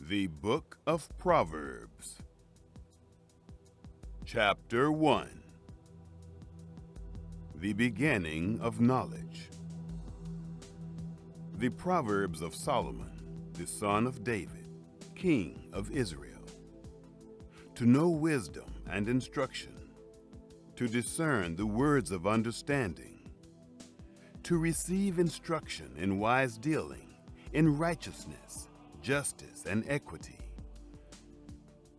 The Book of Proverbs, Chapter 1. The Beginning of Knowledge. The Proverbs of Solomon, the son of David, king of Israel. To know wisdom and instruction, to discern the words of understanding, to receive instruction in wise dealing, in righteousness, justice, and equity,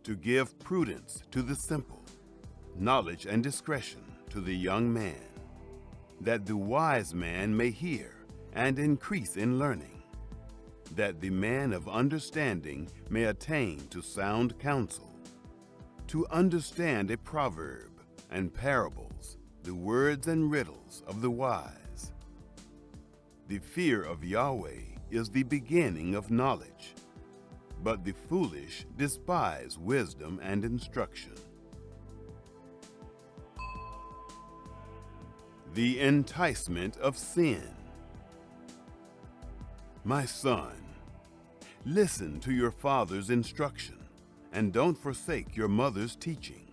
to give prudence to the simple, knowledge and discretion to the young man, that the wise man may hear and increase in learning, that the man of understanding may attain to sound counsel, to understand a proverb and parables, the words and riddles of the wise. The fear of Yahweh is the beginning of knowledge, but the foolish despise wisdom and instruction. The enticement of sin. My son, listen to your father's instruction, and don't forsake your mother's teaching.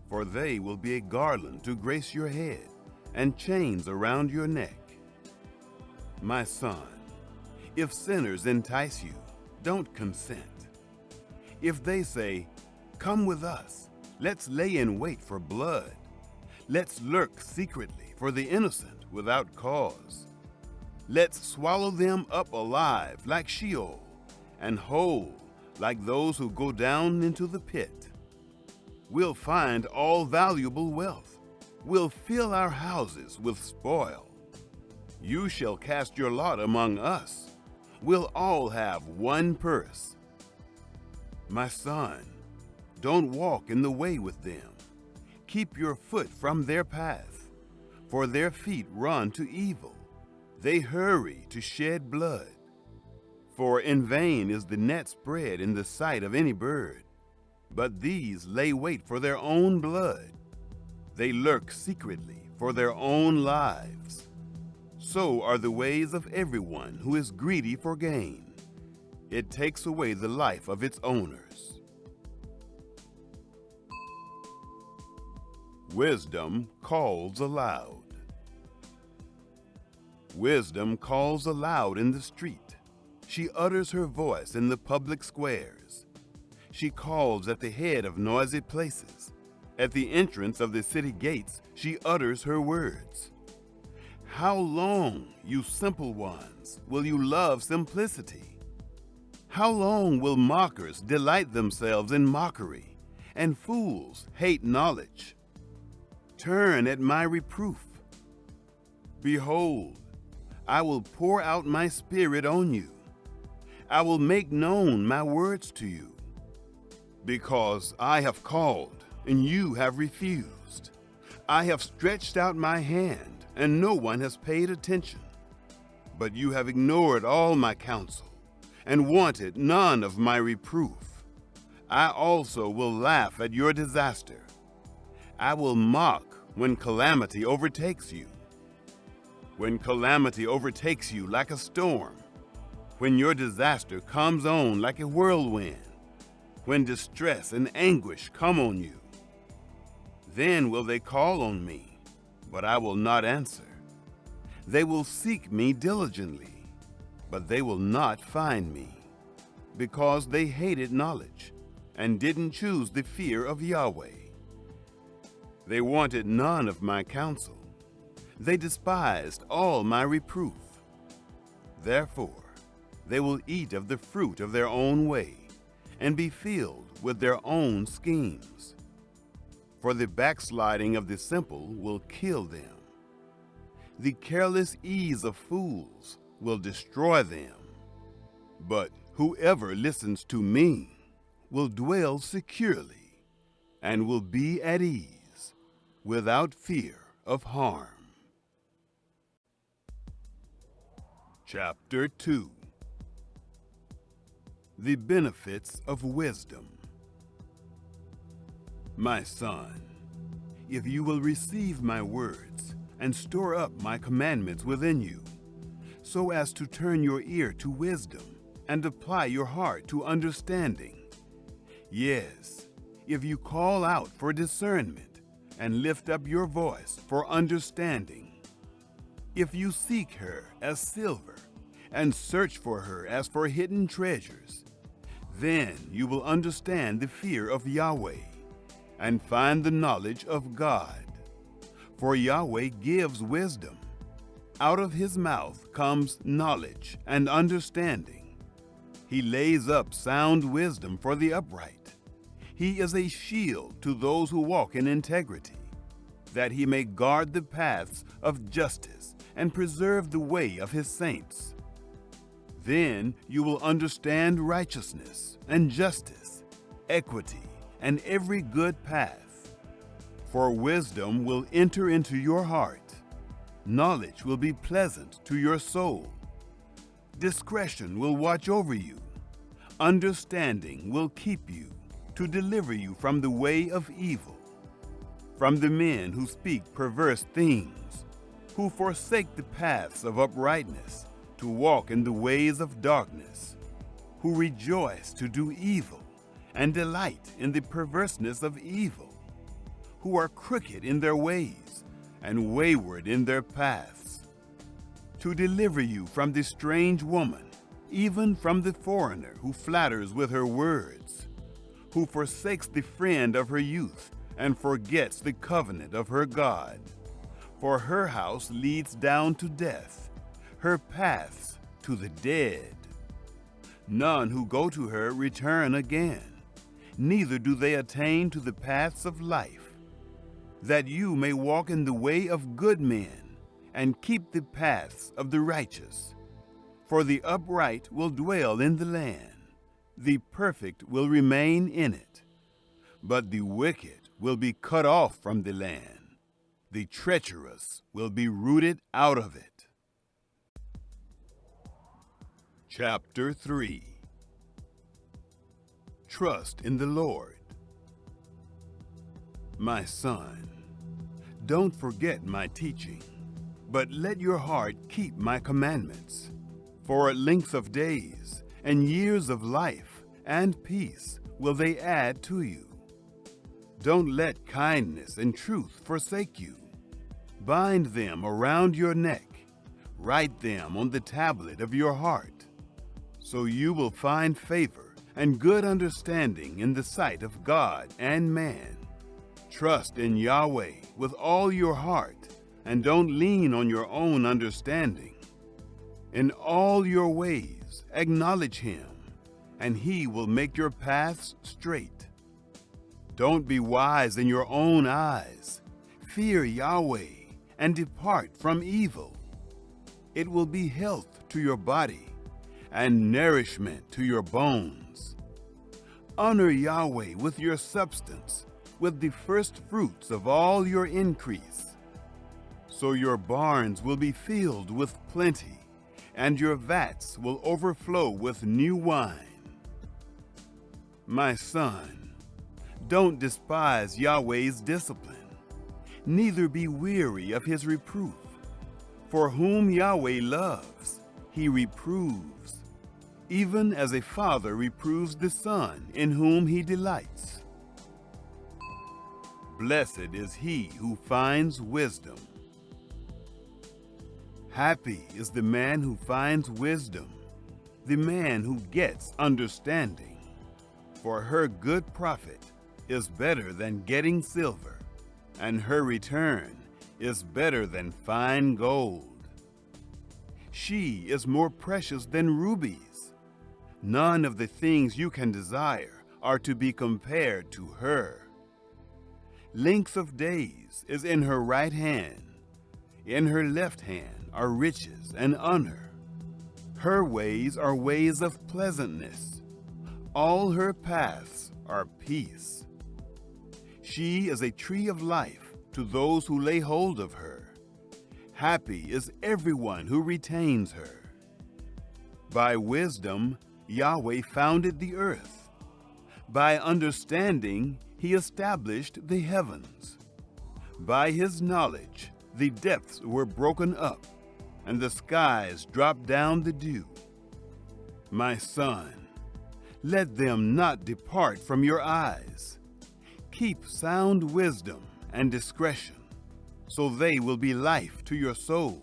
For they will be a garland to grace your head, and chains around your neck. My son, if sinners entice you, don't consent. If they say, "Come with us, let's lay in wait for blood. Let's lurk secretly for the innocent without cause. Let's swallow them up alive like Sheol, and whole like those who go down into the pit. We'll find all valuable wealth. We'll fill our houses with spoil. You shall cast your lot among us. We'll all have one purse. My son, don't walk in the way with them. Keep your foot from their path, for their feet run to evil. They hurry to shed blood. For in vain is the net spread in the sight of any bird, but these lay wait for their own blood. They lurk secretly for their own lives. So are the ways of everyone who is greedy for gain. It takes away the life of its owners. Wisdom calls aloud. Wisdom calls aloud in the street. She utters her voice in the public squares. She calls at the head of noisy places. At the entrance of the city gates, she utters her words. How long, you simple ones, will you love simplicity? How long will mockers delight themselves in mockery, and fools hate knowledge? Turn at my reproof. Behold, I will pour out my spirit on you. I will make known my words to you. Because I have called, and you have refused. I have stretched out my hand, and no one has paid attention. But you have ignored all my counsel, and wanted none of my reproof. I also will laugh at your disaster. I will mock when calamity overtakes you. When calamity overtakes you like a storm, when your disaster comes on like a whirlwind, when distress and anguish come on you, then will they call on me, but I will not answer. They will seek me diligently, but they will not find me, because they hated knowledge and didn't choose the fear of Yahweh. They wanted none of my counsel. They despised all my reproof. Therefore, they will eat of the fruit of their own way and be filled with their own schemes. For the backsliding of the simple will kill them. The careless ease of fools will destroy them. But whoever listens to me will dwell securely and will be at ease without fear of harm. Chapter 2. The benefits of wisdom. My son, if you will receive my words and store up my commandments within you, so as to turn your ear to wisdom and apply your heart to understanding. Yes, if you call out for discernment and lift up your voice for understanding, if you seek her as silver and search for her as for hidden treasures, then you will understand the fear of Yahweh and find the knowledge of God. For Yahweh gives wisdom. Out of his mouth comes knowledge and understanding. He lays up sound wisdom for the upright. He is a shield to those who walk in integrity, that he may guard the paths of justice and preserve the way of his saints. Then you will understand righteousness and justice, equity, and every good path. For wisdom will enter into your heart. Knowledge will be pleasant to your soul. Discretion will watch over you. Understanding will keep you, to deliver you from the way of evil, from the men who speak perverse things, who forsake the paths of uprightness, to walk in the ways of darkness, who rejoice to do evil and delight in the perverseness of evil, who are crooked in their ways and wayward in their paths, to deliver you from the strange woman, even from the foreigner who flatters with her words, who forsakes the friend of her youth and forgets the covenant of her God. For her house leads down to death, her paths to the dead. None who go to her return again, neither do they attain to the paths of life, that you may walk in the way of good men and keep the paths of the righteous. For the upright will dwell in the land, the perfect will remain in it. But the wicked will be cut off from the land, the treacherous will be rooted out of it. Chapter 3. Trust in the Lord. My son, don't forget my teaching, but let your heart keep my commandments. For at length of days and years of life and peace will they add to you. Don't let kindness and truth forsake you. Bind them around your neck. Write them on the tablet of your heart. So you will find favor and good understanding in the sight of God and man. Trust in Yahweh with all your heart, and don't lean on your own understanding. In all your ways acknowledge him, and he will make your paths straight. Don't be wise in your own eyes. Fear Yahweh and depart from evil. It will be health to your body and nourishment to your bones. Honor Yahweh with your substance, with the first fruits of all your increase. So your barns will be filled with plenty, and your vats will overflow with new wine. My son, don't despise Yahweh's discipline, neither be weary of his reproof. For whom Yahweh loves, he reproves, even as a father reproves the son in whom he delights. Blessed is he who finds wisdom. Happy is the man who finds wisdom, the man who gets understanding. For her good profit is better than getting silver, and her return is better than fine gold. She is more precious than rubies. None of the things you can desire are to be compared to her. Length of days is in her right hand. In her left hand are riches and honor. Her ways are ways of pleasantness. All her paths are peace. She is a tree of life to those who lay hold of her. Happy is everyone who retains her. By wisdom, Yahweh founded the earth. By understanding, he established the heavens. By his knowledge, the depths were broken up, and the skies dropped down the dew. My son, let them not depart from your eyes. Keep sound wisdom and discretion, so they will be life to your soul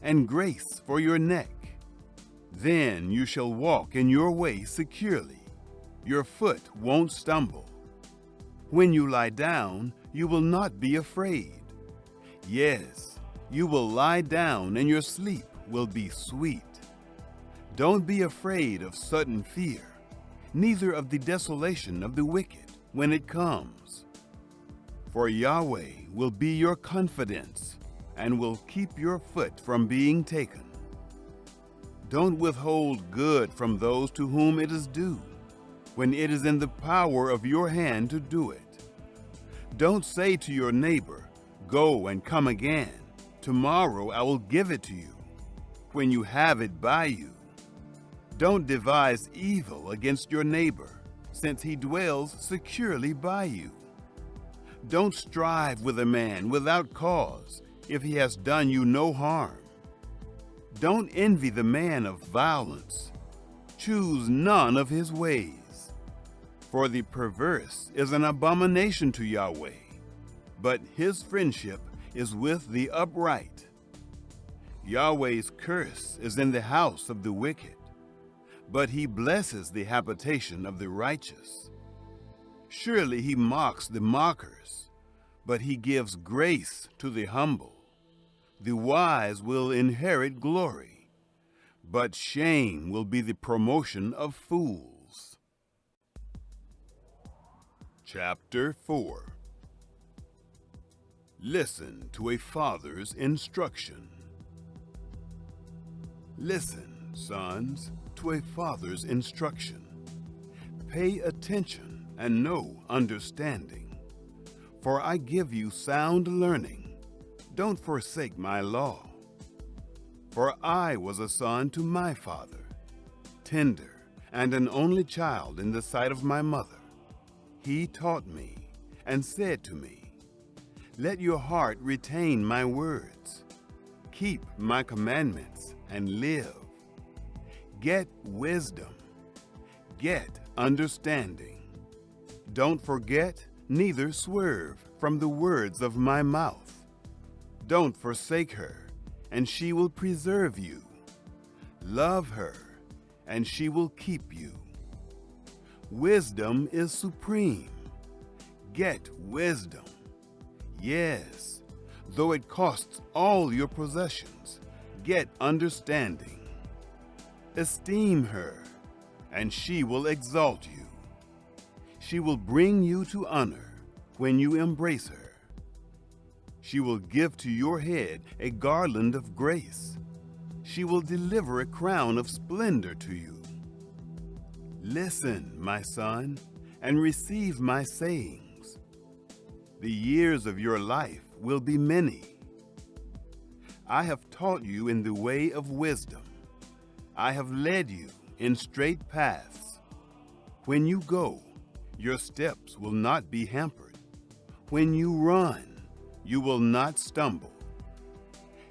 and grace for your neck. Then you shall walk in your way securely. Your foot won't stumble. When you lie down, you will not be afraid. Yes, you will lie down and your sleep will be sweet. Don't be afraid of sudden fear, neither of the desolation of the wicked when it comes. For Yahweh will be your confidence and will keep your foot from being taken. Don't withhold good from those to whom it is due, when it is in the power of your hand to do it. Don't say to your neighbor, "Go and come again. Tomorrow I will give it to you," when you have it by you. Don't devise evil against your neighbor, since he dwells securely by you. Don't strive with a man without cause, if he has done you no harm. Don't envy the man of violence. Choose none of his ways. For the perverse is an abomination to Yahweh, but his friendship is with the upright. Yahweh's curse is in the house of the wicked, but he blesses the habitation of the righteous. Surely he mocks the mockers, but he gives grace to the humble. The wise will inherit glory, but shame will be the promotion of fools. Chapter 4. Listen to a father's instruction. Listen, sons, to a father's instruction. Pay attention and know understanding, for I give you sound learning. Don't forsake my law. For I was a son to my father, tender and an only child in the sight of my mother. He taught me and said to me, "Let your heart retain my words. Keep my commandments and live. Get wisdom. Get understanding. Don't forget, neither swerve from the words of my mouth. Don't forsake her, and she will preserve you. Love her, and she will keep you. Wisdom is supreme. Get wisdom. Yes, though it costs all your possessions, get understanding. Esteem her, and she will exalt you. She will bring you to honor when you embrace her. She will give to your head a garland of grace. She will deliver a crown of splendor to you. Listen, my son, and receive my sayings. The years of your life will be many. I have taught you in the way of wisdom. I have led you in straight paths. When you go, your steps will not be hampered. When you run, you will not stumble.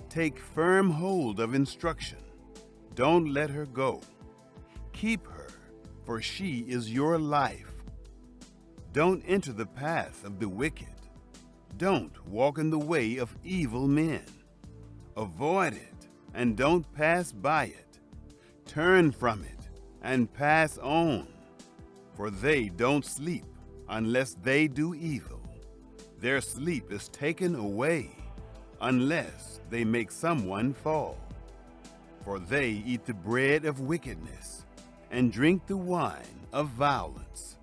Take firm hold of instruction. Don't let her go. Keep her, for she is your life. Don't enter the path of the wicked. Don't walk in the way of evil men. Avoid it, and don't pass by it. Turn from it, and pass on. For they don't sleep unless they do evil. Their sleep is taken away unless they make someone fall. For they eat the bread of wickedness and drink the wine of violence.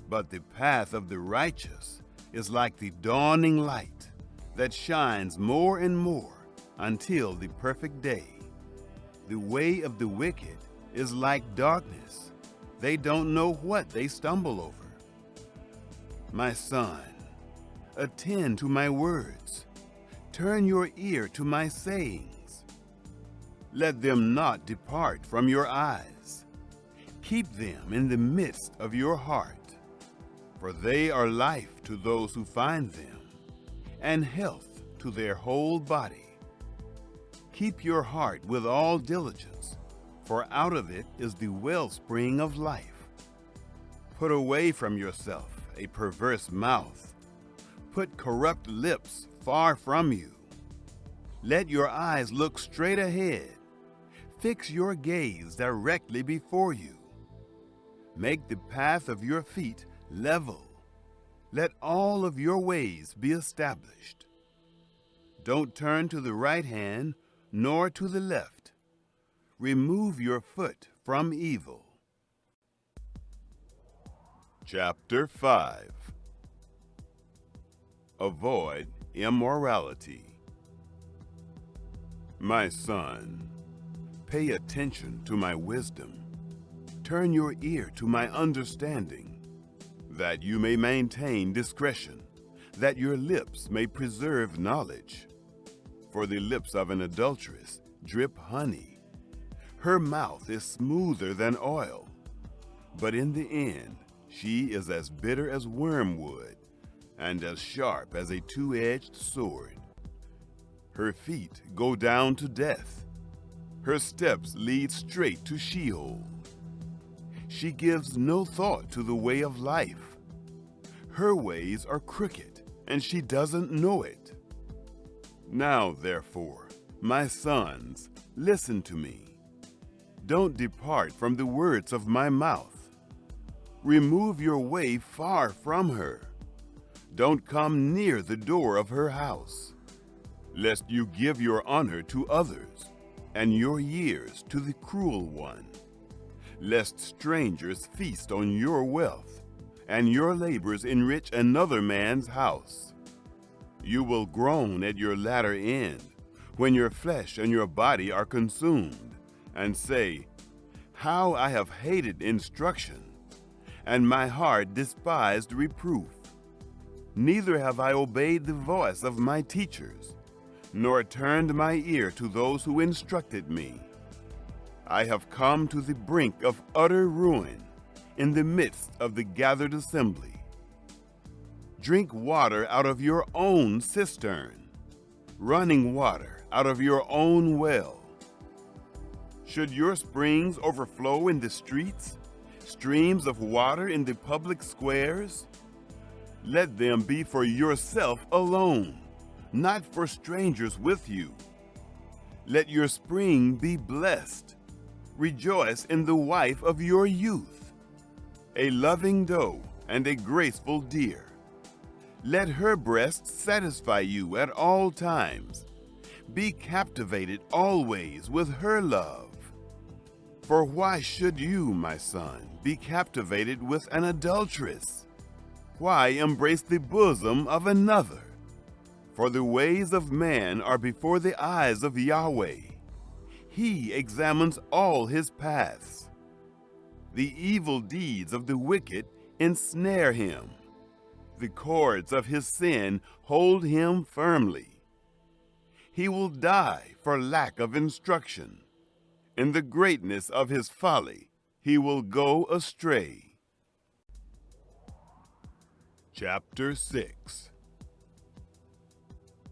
But the path of the righteous is like the dawning light that shines more and more until the perfect day. The way of the wicked is like darkness. They don't know what they stumble over. My son, attend to my words. Turn your ear to my sayings. Let them not depart from your eyes. Keep them in the midst of your heart, for they are life to those who find them, and health to their whole body. Keep your heart with all diligence, for out of it is the wellspring of life. Put away from yourself a perverse mouth. Put corrupt lips far from you. Let your eyes look straight ahead. Fix your gaze directly before you. Make the path of your feet level. Let all of your ways be established. Don't turn to the right hand nor to the left. Remove your foot from evil. Chapter 5. Avoid immorality. My son, pay attention to my wisdom. Turn your ear to my understanding, that you may maintain discretion, that your lips may preserve knowledge. For the lips of an adulteress drip honey. Her mouth is smoother than oil, but in the end she is as bitter as wormwood and as sharp as a two-edged sword. Her feet go down to death. Her steps lead straight to Sheol. She gives no thought to the way of life. Her ways are crooked, and she doesn't know it. Now, therefore, my sons, listen to me. Don't depart from the words of my mouth. Remove your way far from her. Don't come near the door of her house, lest you give your honor to others, and your years to the cruel one, lest strangers feast on your wealth, and your labors enrich another man's house. You will groan at your latter end, when your flesh and your body are consumed, and say, "How I have hated instruction, and my heart despised reproof. Neither have I obeyed the voice of my teachers, nor turned my ear to those who instructed me. I have come to the brink of utter ruin, in the midst of the gathered assembly. Drink water out of your own cistern, running water out of your own well. Should your springs overflow in the streets, streams of water in the public squares? Let them be for yourself alone, not for strangers with you. Let your spring be blessed. Rejoice in the wife of your youth, a loving doe and a graceful deer. Let her breast satisfy you at all times. Be captivated always with her love. For why should you, my son, be captivated with an adulteress? Why embrace the bosom of another? For the ways of man are before the eyes of Yahweh. He examines all his paths. The evil deeds of the wicked ensnare him. The cords of his sin hold him firmly. He will die for lack of instruction. In the greatness of his folly, he will go astray. Chapter 6.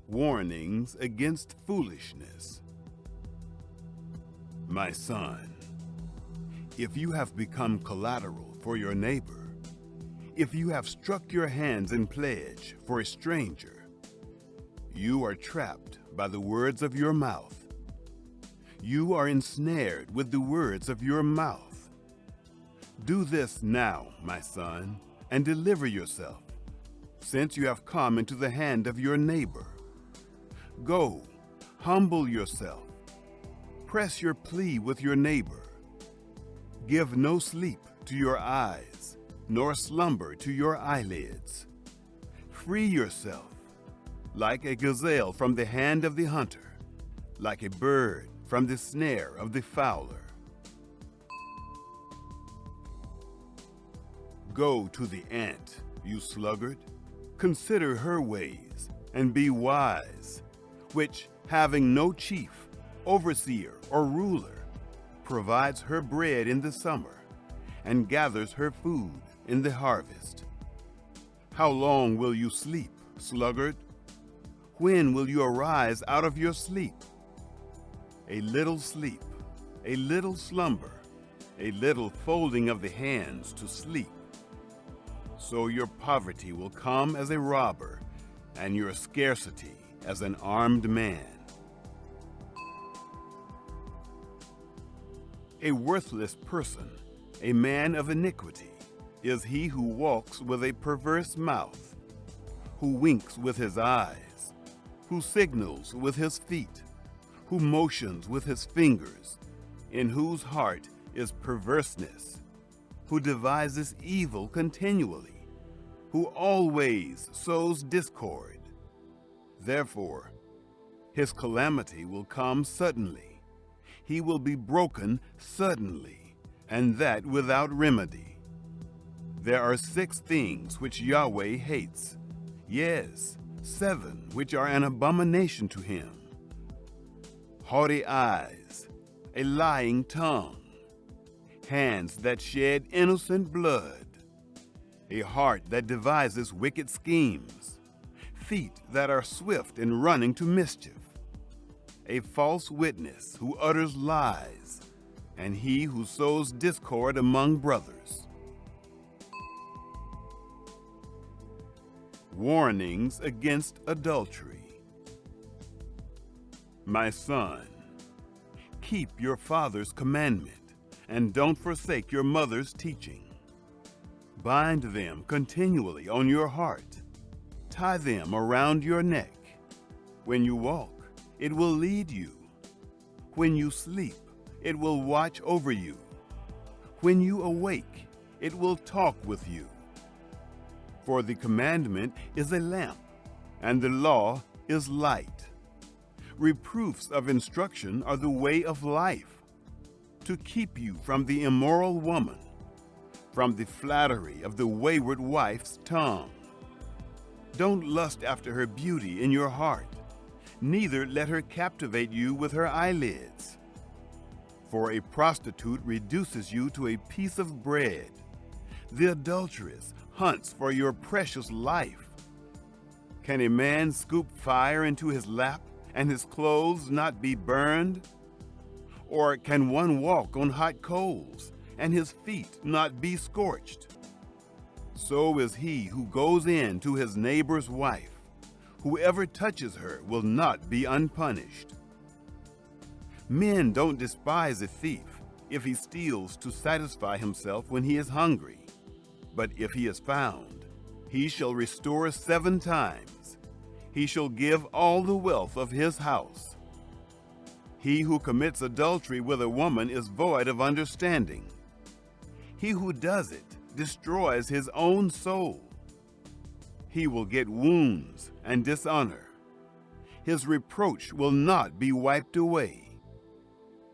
Warnings against foolishness. My son, if you have become collateral for your neighbor, if you have struck your hands in pledge for a stranger, you are trapped by the words of your mouth. You are ensnared with the words of your mouth. Do this now, my son, and deliver yourself, since you have come into the hand of your neighbor. Go, humble yourself. Press your plea with your neighbor. Give no sleep to your eyes, nor slumber to your eyelids. Free yourself, like a gazelle from the hand of the hunter, like a bird from the snare of the fowler. Go to the ant, you sluggard. Consider her ways, and be wise, which, having no chief, overseer, or ruler, provides her bread in the summer, and gathers her food in the harvest. How long will you sleep, sluggard? When will you arise out of your sleep? A little sleep, a little slumber, a little folding of the hands to sleep. So your poverty will come as a robber, and your scarcity as an armed man. A worthless person, a man of iniquity, is he who walks with a perverse mouth, who winks with his eyes, who signals with his feet, who motions with his fingers, in whose heart is perverseness, who devises evil continually, who always sows discord. Therefore, his calamity will come suddenly. He will be broken suddenly, and that without remedy. There are 6 things which Yahweh hates, yes, 7 which are an abomination to him: haughty eyes, a lying tongue, hands that shed innocent blood, a heart that devises wicked schemes, feet that are swift in running to mischief, a false witness who utters lies, and he who sows discord among brothers. Warnings against adultery. My son, keep your father's commandment, and don't forsake your mother's teaching. Bind them continually on your heart. Tie them around your neck. When you walk, it will lead you. When you sleep, it will watch over you. When you awake, it will talk with you. For the commandment is a lamp, and the law is light. Reproofs of instruction are the way of life, to keep you from the immoral woman, from the flattery of the wayward wife's tongue. Don't lust after her beauty in your heart, neither let her captivate you with her eyelids. For a prostitute reduces you to a piece of bread. The adulteress hunts for your precious life. Can a man scoop fire into his lap and his clothes not be burned? Or can one walk on hot coals and his feet not be scorched? So is he who goes in to his neighbor's wife. Whoever touches her will not be unpunished. Men don't despise a thief if he steals to satisfy himself when he is hungry. But if he is found, he shall restore 7 times. He shall give all the wealth of his house. He who commits adultery with a woman is void of understanding. He who does it destroys his own soul. He will get wounds and dishonor. His reproach will not be wiped away.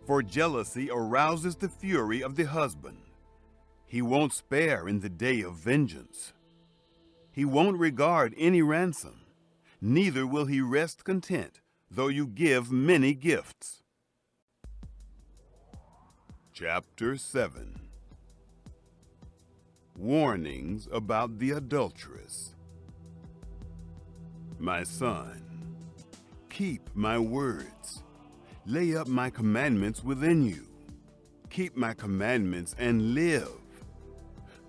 For jealousy arouses the fury of the husband. He won't spare in the day of vengeance. He won't regard any ransom, neither will he rest content, though you give many gifts. Chapter 7. Warnings about the adulteress. My son, keep my words. Lay up my commandments within you. Keep my commandments and live.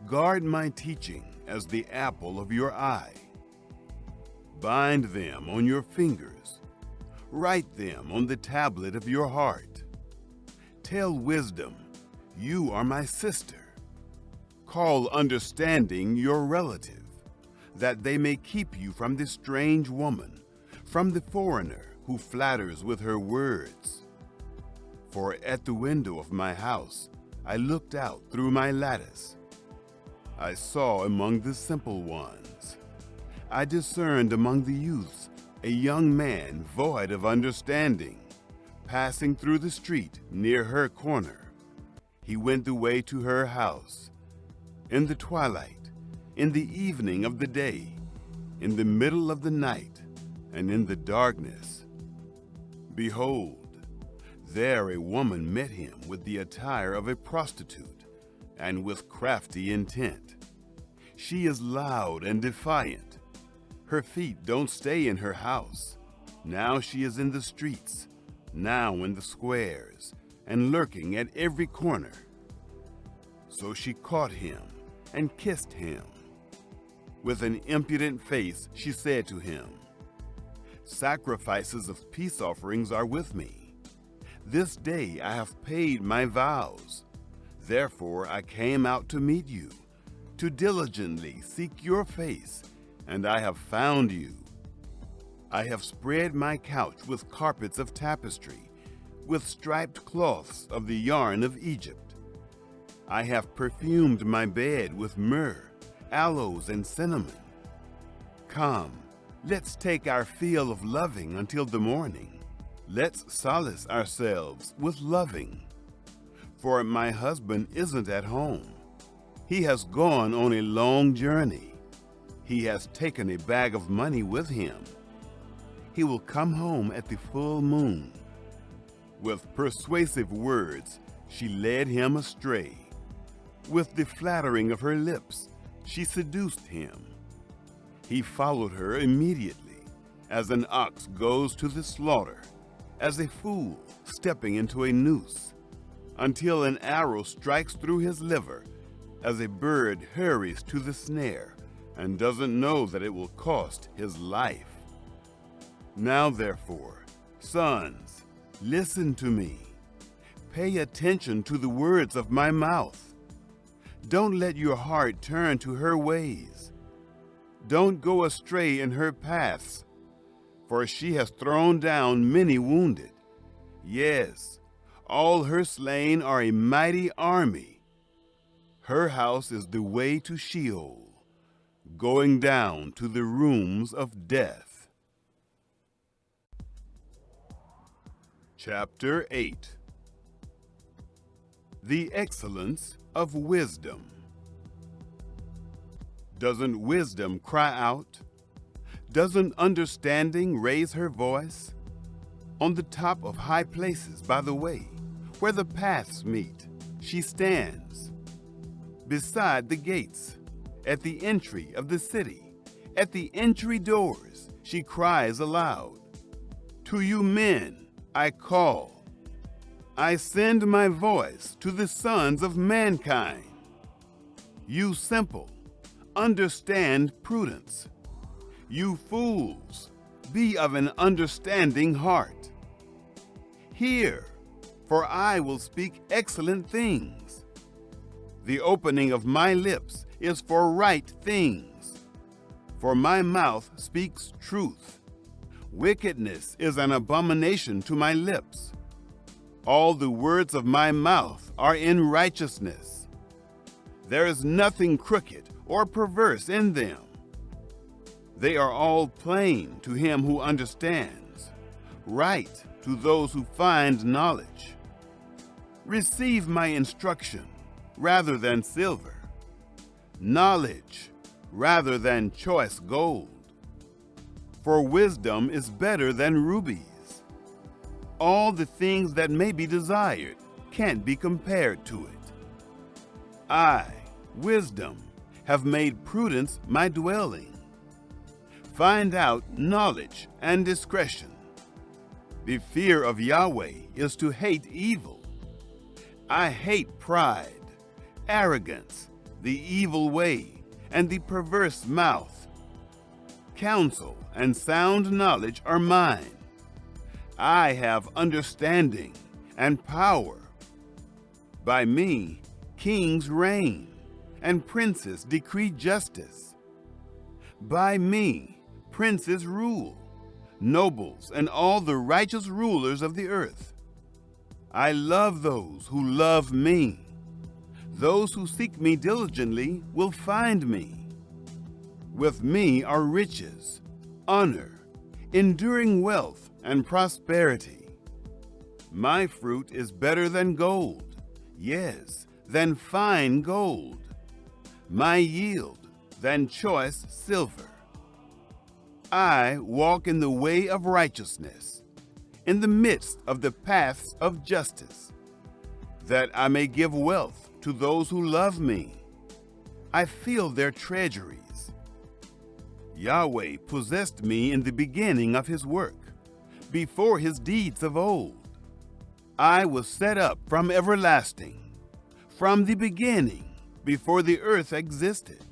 Guard my teaching as the apple of your eye. Bind them on your fingers. Write them on the tablet of your heart. Tell wisdom, you are my sister. Call understanding your relative, that they may keep you from the strange woman, from the foreigner who flatters with her words. For at the window of my house I looked out through my lattice. I saw among the simple ones. I discerned among the youths a young man void of understanding, passing through the street near her corner. He went the way to her house. In the twilight, in the evening of the day, in the middle of the night, and in the darkness, behold, there a woman met him with the attire of a prostitute, and with crafty intent. She is loud and defiant. Her feet don't stay in her house. Now she is in the streets, now in the squares, and lurking at every corner. So she caught him and kissed him. With an impudent face, she said to him, "Sacrifices of peace offerings are with me. This day I have paid my vows. Therefore I came out to meet you, to diligently seek your face, and I have found you. I have spread my couch with carpets of tapestry, with striped cloths of the yarn of Egypt. I have perfumed my bed with myrrh, aloes, and cinnamon. Come, let's take our fill of loving until the morning. Let's solace ourselves with loving. For my husband isn't at home. He has gone on a long journey. He has taken a bag of money with him. He will come home at the full moon." With persuasive words, she led him astray. With the flattering of her lips, she seduced him. He followed her immediately, as an ox goes to the slaughter, as a fool stepping into a noose, until an arrow strikes through his liver, as a bird hurries to the snare and doesn't know that it will cost his life. Now therefore, sons, listen to me. Pay attention to the words of my mouth. Don't let your heart turn to her ways. Don't go astray in her paths, for she has thrown down many wounded. Yes, all her slain are a mighty army. Her house is the way to Sheol, going down to the rooms of death. Chapter 8. The excellence of wisdom. Doesn't wisdom cry out? Doesn't understanding raise her voice? On the top of high places by the way, where the paths meet, she stands. Beside the gates, at the entry of the city, at the entry doors, she cries aloud, "To you men I call. I send my voice to the sons of mankind. You simple, understand prudence. You fools, be of an understanding heart. Hear, for I will speak excellent things. The opening of my lips is for right things, for my mouth speaks truth. Wickedness is an abomination to my lips. All the words of my mouth are in righteousness. There is nothing crooked or perverse in them. They are all plain to him who understands, right to those who find knowledge. Receive my instruction rather than silver, knowledge rather than choice gold. For wisdom is better than rubies. All the things that may be desired can't be compared to it. I, wisdom, have made prudence my dwelling. Find out knowledge and discretion. The fear of Yahweh is to hate evil. I hate pride, arrogance, the evil way, and the perverse mouth. Counsel and sound knowledge are mine. I have understanding and power. By me, kings reign, and princes decree justice. By me, princes rule, nobles and all the righteous rulers of the earth. I love those who love me. Those who seek me diligently will find me. With me are riches, honor, enduring wealth, and prosperity. My fruit is better than gold, yes, than fine gold. My yield than choice silver. I walk in the way of righteousness, in the midst of the paths of justice, that I may give wealth to those who love me. I fill their treasuries. Yahweh possessed me in the beginning of his work, before his deeds of old. I was set up from everlasting, from the beginning, before the earth existed.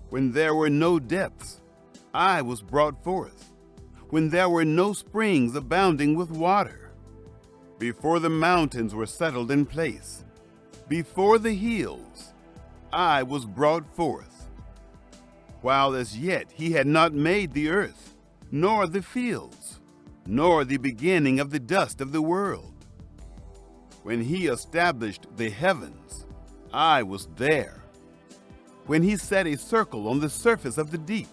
When there were no depths, I was brought forth, when there were no springs abounding with water. Before the mountains were settled in place, before the hills, I was brought forth. While as yet he had not made the earth, nor the fields, nor the beginning of the dust of the world. When he established the heavens, I was there. When he set a circle on the surface of the deep,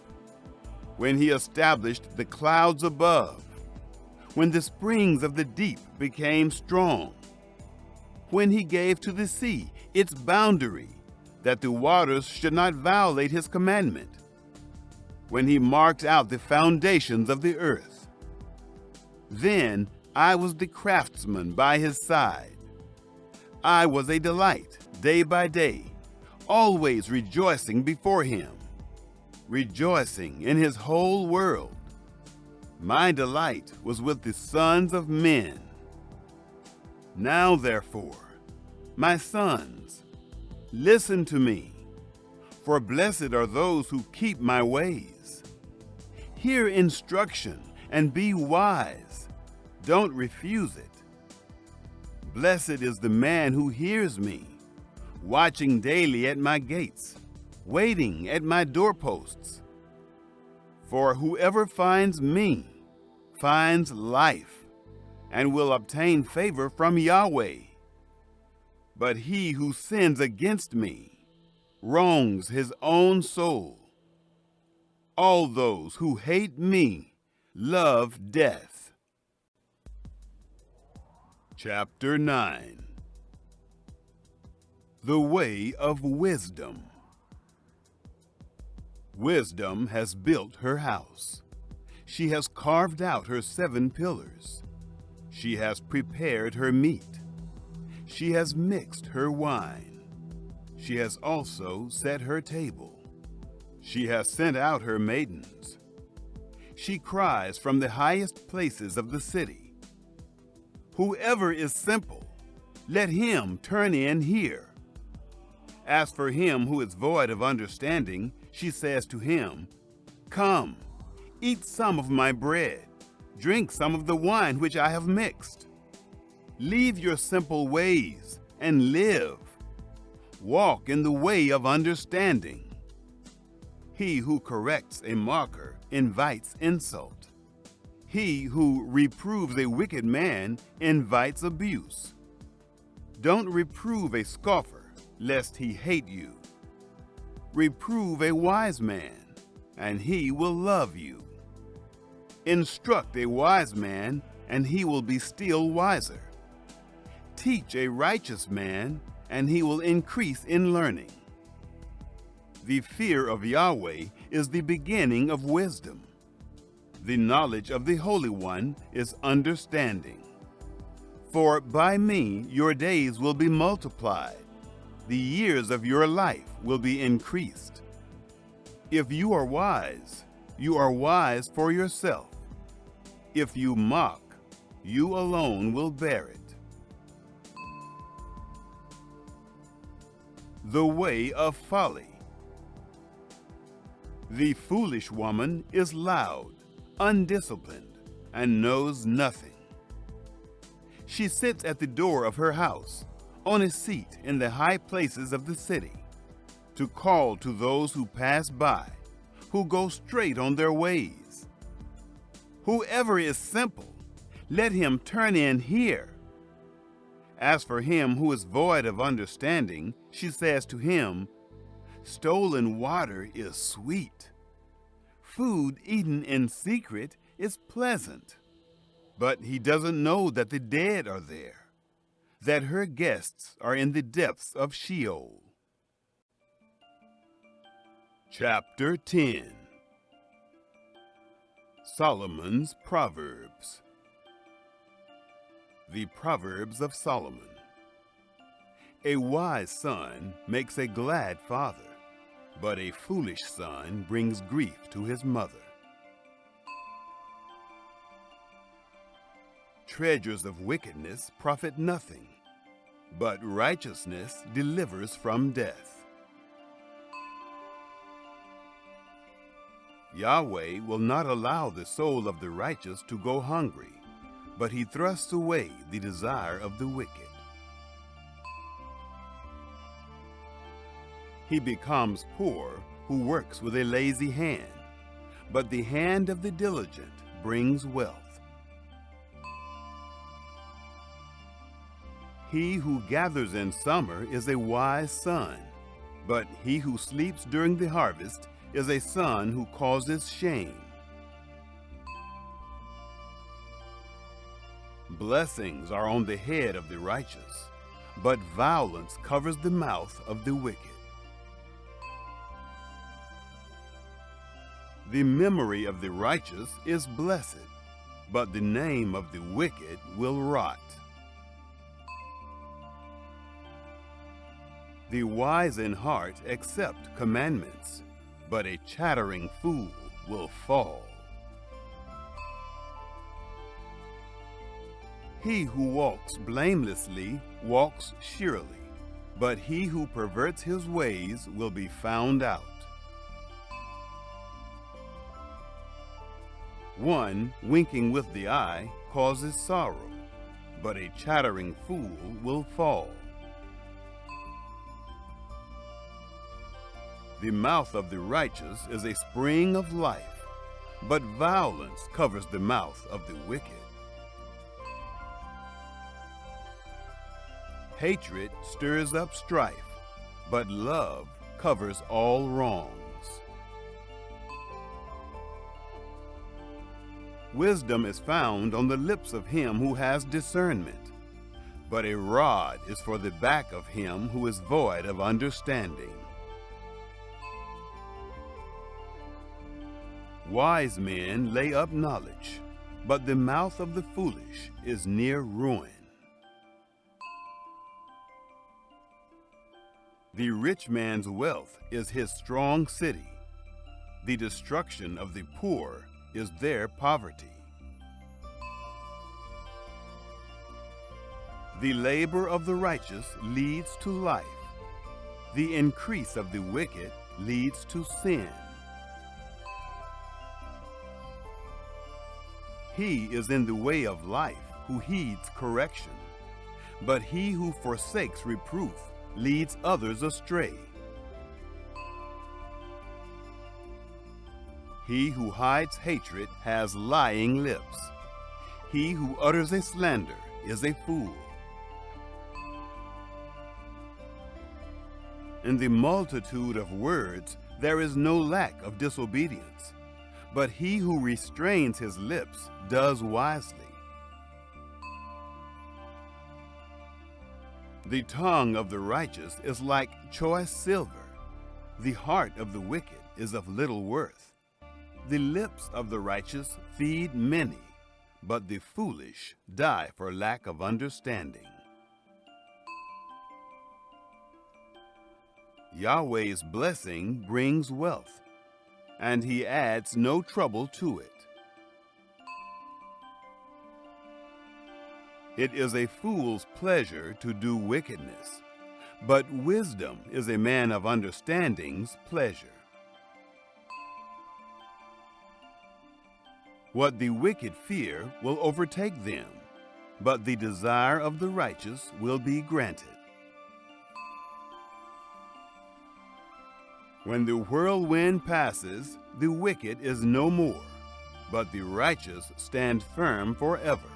when he established the clouds above, when the springs of the deep became strong, when he gave to the sea its boundary, that the waters should not violate his commandment, when he marked out the foundations of the earth. Then I was the craftsman by his side. I was a delight day by day, always rejoicing before him, rejoicing in his whole world. My delight was with the sons of men. Now therefore, my sons, listen to me, for blessed are those who keep my ways. Hear instruction and be wise. Don't refuse it. Blessed is the man who hears me, watching daily at my gates, waiting at my doorposts. For whoever finds me finds life, and will obtain favor from Yahweh. But he who sins against me wrongs his own soul. All those who hate me love death. Chapter 9. The way of wisdom. Wisdom has built her house. She has carved out her 7 pillars. She has prepared her meat. She has mixed her wine. She has also set her table. She has sent out her maidens. She cries from the highest places of the city. Whoever is simple, let him turn in here. As for him who is void of understanding, she says to him, Come, eat some of my bread, drink some of the wine which I have mixed. Leave your simple ways and live. Walk in the way of understanding. He who corrects a mocker invites insult. He who reproves a wicked man invites abuse. Don't reprove a scoffer, lest he hate you. Reprove a wise man, and he will love you. Instruct a wise man, and he will be still wiser. Teach a righteous man, and he will increase in learning. The fear of Yahweh is the beginning of wisdom. The knowledge of the Holy One is understanding. For by me your days will be multiplied. The years of your life will be increased. If you are wise for yourself. If you mock, you alone will bear it. The way of folly. The foolish woman is loud, undisciplined, and knows nothing. She sits at the door of her house, on a seat in the high places of the city, to call to those who pass by, who go straight on their ways. Whoever is simple, let him turn in here. As for him who is void of understanding, she says to him, Stolen water is sweet. Food eaten in secret is pleasant. But he doesn't know that the dead are there, that her guests are in the depths of Sheol. Chapter 10. Solomon's Proverbs. The Proverbs of Solomon. A wise son makes a glad father, but a foolish son brings grief to his mother. treasures of wickedness profit nothing, but righteousness delivers from death. Yahweh will not allow the soul of the righteous to go hungry, but he thrusts away the desire of the wicked. He becomes poor who works with a lazy hand, but the hand of the diligent brings wealth. He who gathers in summer is a wise son, but he who sleeps during the harvest is a son who causes shame. Blessings are on the head of the righteous, but violence covers the mouth of the wicked. The memory of the righteous is blessed, but the name of the wicked will rot. The wise in heart accept commandments, but a chattering fool will fall. He who walks blamelessly walks surely, but he who perverts his ways will be found out. One winking with the eye causes sorrow, but a chattering fool will fall. The mouth of the righteous is a spring of life, but violence covers the mouth of the wicked. Hatred stirs up strife, but love covers all wrongs. Wisdom is found on the lips of him who has discernment, but a rod is for the back of him who is void of understanding. Wise men lay up knowledge, but the mouth of the foolish is near ruin. The rich man's wealth is his strong city. The destruction of the poor is their poverty. The labor of the righteous leads to life. The increase of the wicked leads to sin. He is in the way of life who heeds correction, but he who forsakes reproof leads others astray. He who hides hatred has lying lips. He who utters a slander is a fool. In the multitude of words there is no lack of disobedience, but he who restrains his lips does wisely. The tongue of the righteous is like choice silver. The heart of the wicked is of little worth. The lips of the righteous feed many, but the foolish die for lack of understanding. Yahweh's blessing brings wealth, and he adds no trouble to it. It is a fool's pleasure to do wickedness, but wisdom is a man of understanding's pleasure. What the wicked fear will overtake them, but the desire of the righteous will be granted. When the whirlwind passes, the wicked is no more, but the righteous stand firm forever.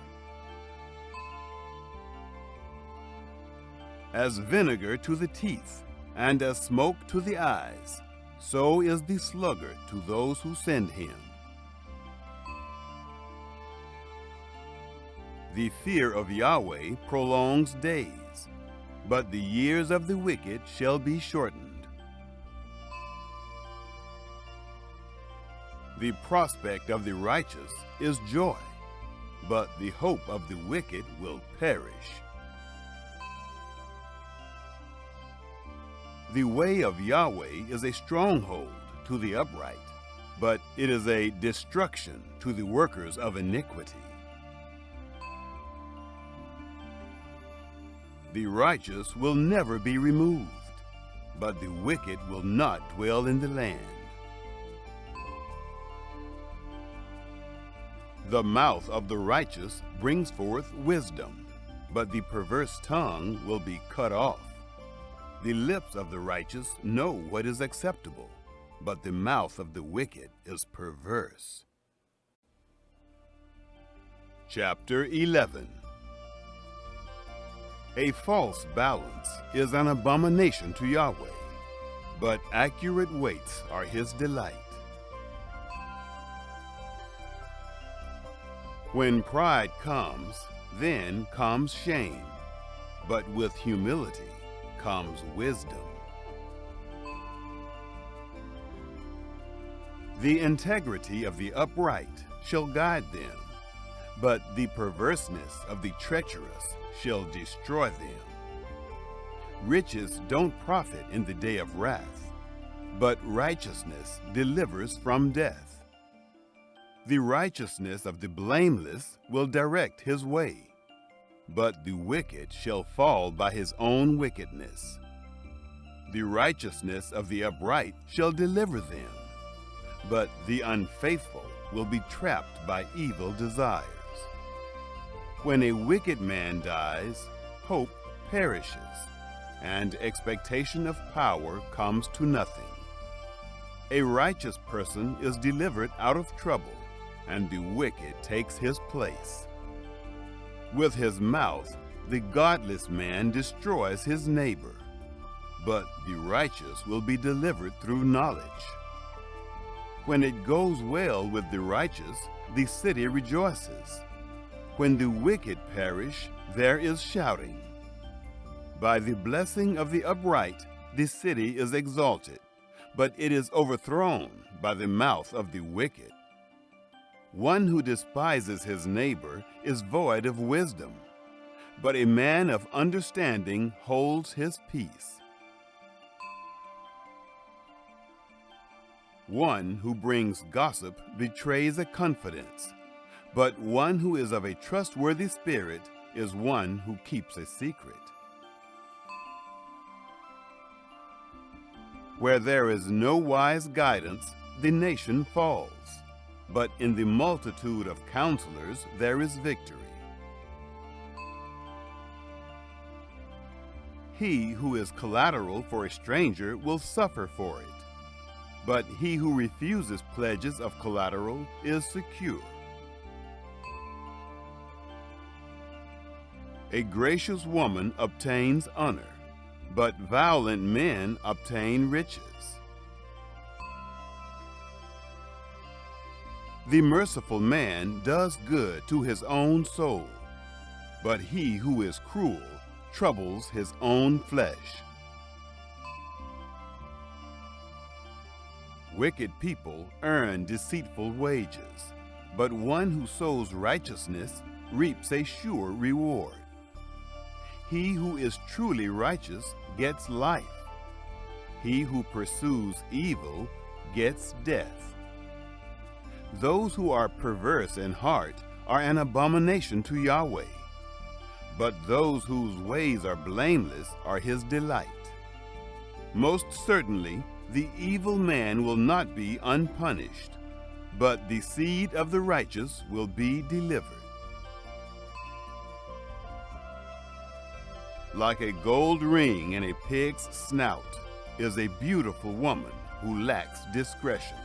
As vinegar to the teeth, and as smoke to the eyes, so is the sluggard to those who send him. The fear of Yahweh prolongs days, but the years of the wicked shall be shortened. The prospect of the righteous is joy, but the hope of the wicked will perish. The way of Yahweh is a stronghold to the upright, but it is a destruction to the workers of iniquity. The righteous will never be removed, but the wicked will not dwell in the land. The mouth of the righteous brings forth wisdom, but the perverse tongue will be cut off. The lips of the righteous know what is acceptable, but the mouth of the wicked is perverse. Chapter 11. A false balance is an abomination to Yahweh, but accurate weights are his delight. When pride comes, then comes shame, but with humility comes wisdom. The integrity of the upright shall guide them, but the perverseness of the treacherous shall destroy them. Riches don't profit in the day of wrath, but righteousness delivers from death. The righteousness of the blameless will direct his way, but the wicked shall fall by his own wickedness. The righteousness of the upright shall deliver them, but the unfaithful will be trapped by evil desires. When a wicked man dies, hope perishes, and expectation of power comes to nothing. A righteous person is delivered out of trouble, and the wicked takes his place. With his mouth, the godless man destroys his neighbor, but the righteous will be delivered through knowledge. When it goes well with the righteous, the city rejoices. When the wicked perish, there is shouting. By the blessing of the upright, the city is exalted, but it is overthrown by the mouth of the wicked. One who despises his neighbor is void of wisdom, but a man of understanding holds his peace. One who brings gossip betrays a confidence, but one who is of a trustworthy spirit is one who keeps a secret. Where there is no wise guidance, the nation falls, but in the multitude of counselors there is victory. He who is collateral for a stranger will suffer for it, but he who refuses pledges of collateral is secure. A gracious woman obtains honor, but violent men obtain riches. The merciful man does good to his own soul, but he who is cruel troubles his own flesh. Wicked people earn deceitful wages, but one who sows righteousness reaps a sure reward. He who is truly righteous gets life. He who pursues evil gets death. Those who are perverse in heart are an abomination to Yahweh, but those whose ways are blameless are his delight. Most certainly, the evil man will not be unpunished, but the seed of the righteous will be delivered. Like a gold ring in a pig's snout is a beautiful woman who lacks discretion.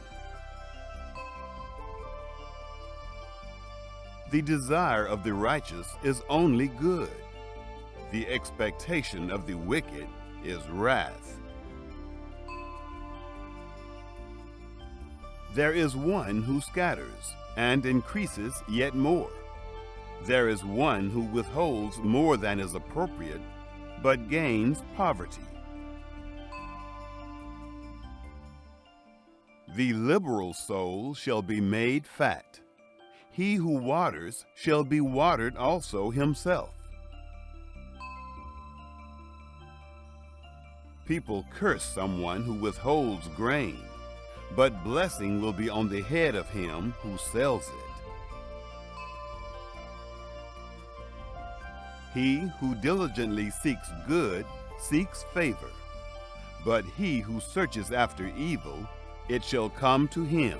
The desire of the righteous is only good. The expectation of the wicked is wrath. There is one who scatters and increases yet more. There is one who withholds more than is appropriate, but gains poverty. The liberal soul shall be made fat. He who waters shall be watered also himself. People curse someone who withholds grain, but blessing will be on the head of him who sells it. He who diligently seeks good seeks favor, but he who searches after evil, it shall come to him.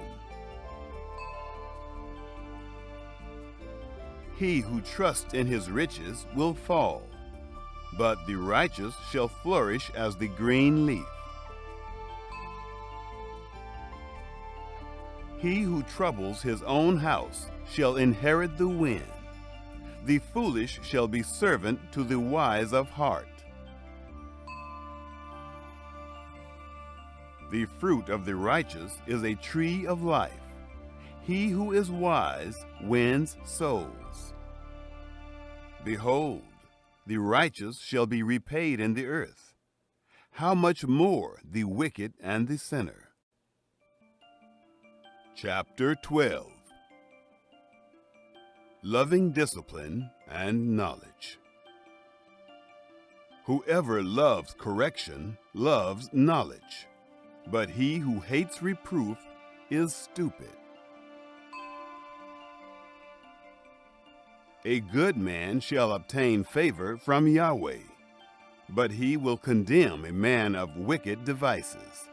He who trusts in his riches will fall, but the righteous shall flourish as the green leaf. He who troubles his own house shall inherit the wind. The foolish shall be servant to the wise of heart. The fruit of the righteous is a tree of life. He who is wise wins souls. Behold, the righteous shall be repaid in the earth. How much more the wicked and the sinner? Chapter 12. Loving discipline and knowledge. Whoever loves correction loves knowledge, but he who hates reproof is stupid. A good man shall obtain favor from Yahweh, but he will condemn a man of wicked devices.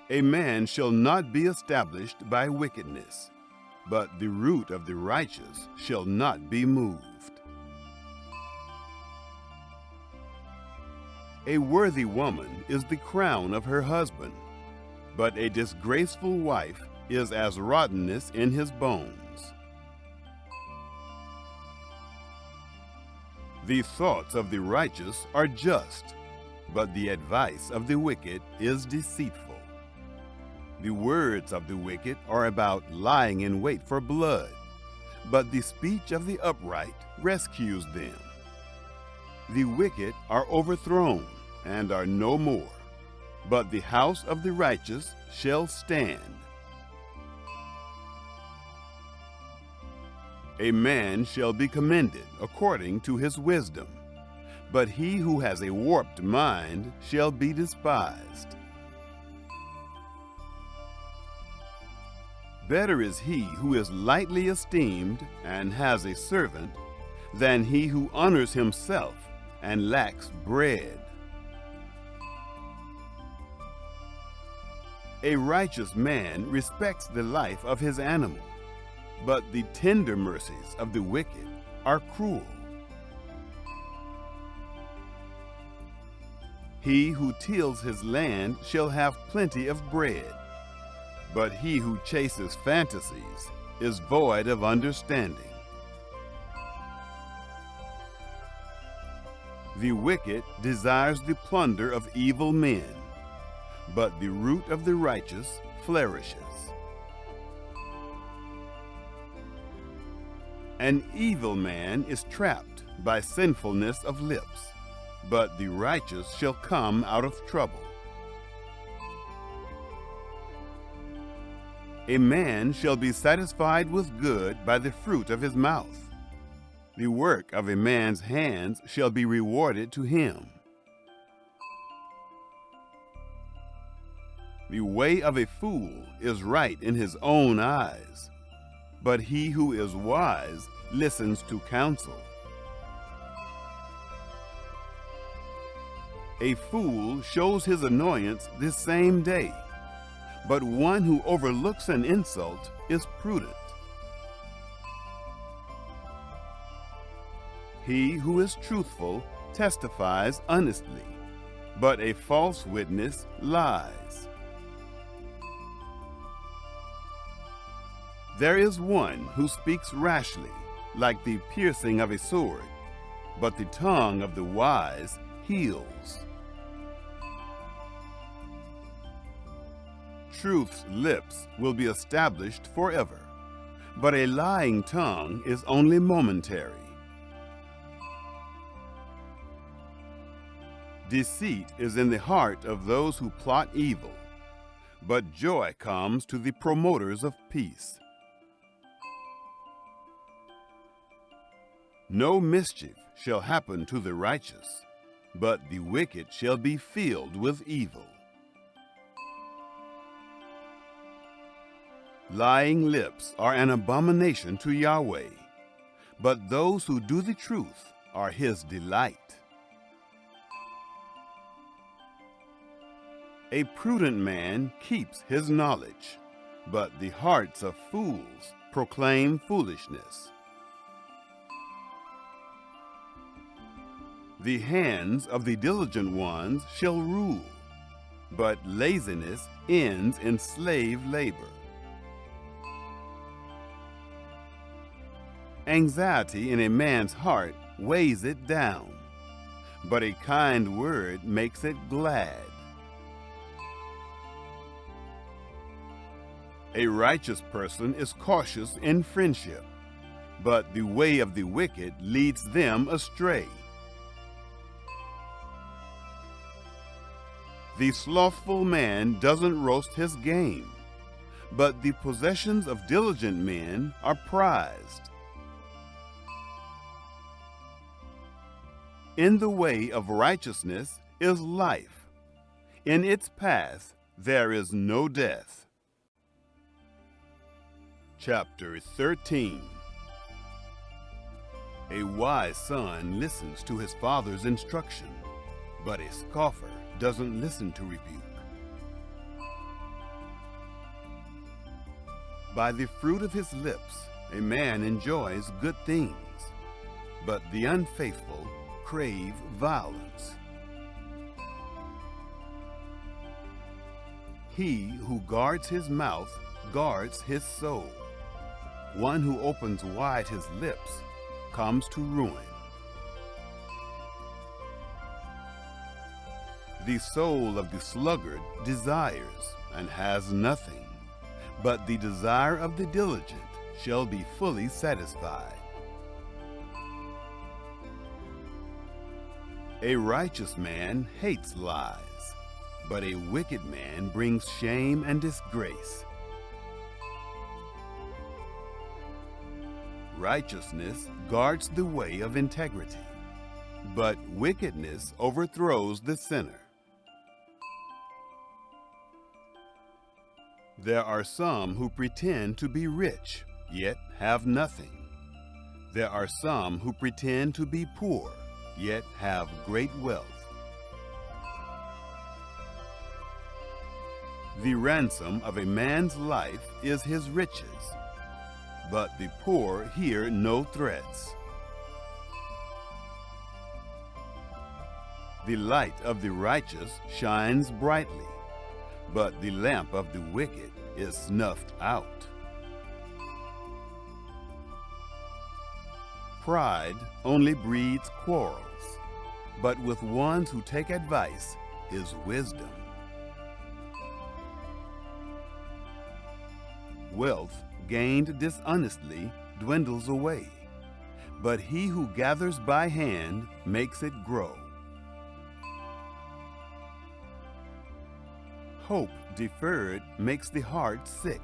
A man shall not be established by wickedness, but the root of the righteous shall not be moved. A worthy woman is the crown of her husband, but a disgraceful wife is as rottenness in his bones. The thoughts of the righteous are just, but the advice of the wicked is deceitful. The words of the wicked are about lying in wait for blood, but the speech of the upright rescues them. The wicked are overthrown and are no more, but the house of the righteous shall stand. A man shall be commended according to his wisdom, but he who has a warped mind shall be despised. Better is he who is lightly esteemed and has a servant than he who honors himself and lacks bread. A righteous man respects the life of his animal, but the tender mercies of the wicked are cruel. He who tills his land shall have plenty of bread, but he who chases fantasies is void of understanding. The wicked desires the plunder of evil men, but the root of the righteous flourishes. An evil man is trapped by sinfulness of lips, but the righteous shall come out of trouble. A man shall be satisfied with good by the fruit of his mouth. The work of a man's hands shall be rewarded to him. The way of a fool is right in his own eyes, but he who is wise listens to counsel. A fool shows his annoyance this same day, but one who overlooks an insult is prudent. He who is truthful testifies honestly, but a false witness lies. There is one who speaks rashly, like the piercing of a sword, but the tongue of the wise heals. Truth's lips will be established forever, but a lying tongue is only momentary. Deceit is in the heart of those who plot evil, but joy comes to the promoters of peace. No mischief shall happen to the righteous, but the wicked shall be filled with evil. Lying lips are an abomination to Yahweh, but those who do the truth are his delight. A prudent man keeps his knowledge, but the hearts of fools proclaim foolishness. The hands of the diligent ones shall rule, but laziness ends in slave labor. Anxiety in a man's heart weighs it down, but a kind word makes it glad. A righteous person is cautious in friendship, but the way of the wicked leads them astray. The slothful man doesn't roast his game, but the possessions of diligent men are prized. In the way of righteousness is life. In its path there is no death. Chapter 13. A wise son listens to his father's instruction, but a scoffer doesn't listen to rebuke. By the fruit of his lips a man enjoys good things, but the unfaithful crave violence. He who guards his mouth guards his soul. One who opens wide his lips comes to ruin. The soul of the sluggard desires and has nothing, but the desire of the diligent shall be fully satisfied. A righteous man hates lies, but a wicked man brings shame and disgrace. Righteousness guards the way of integrity, but wickedness overthrows the sinner. There are some who pretend to be rich, yet have nothing. There are some who pretend to be poor, yet have great wealth. The ransom of a man's life is his riches, but the poor hear no threats. The light of the righteous shines brightly, but the lamp of the wicked is snuffed out. Pride only breeds quarrels, but with ones who take advice is wisdom. Wealth gained dishonestly dwindles away, but he who gathers by hand makes it grow. Hope deferred makes the heart sick,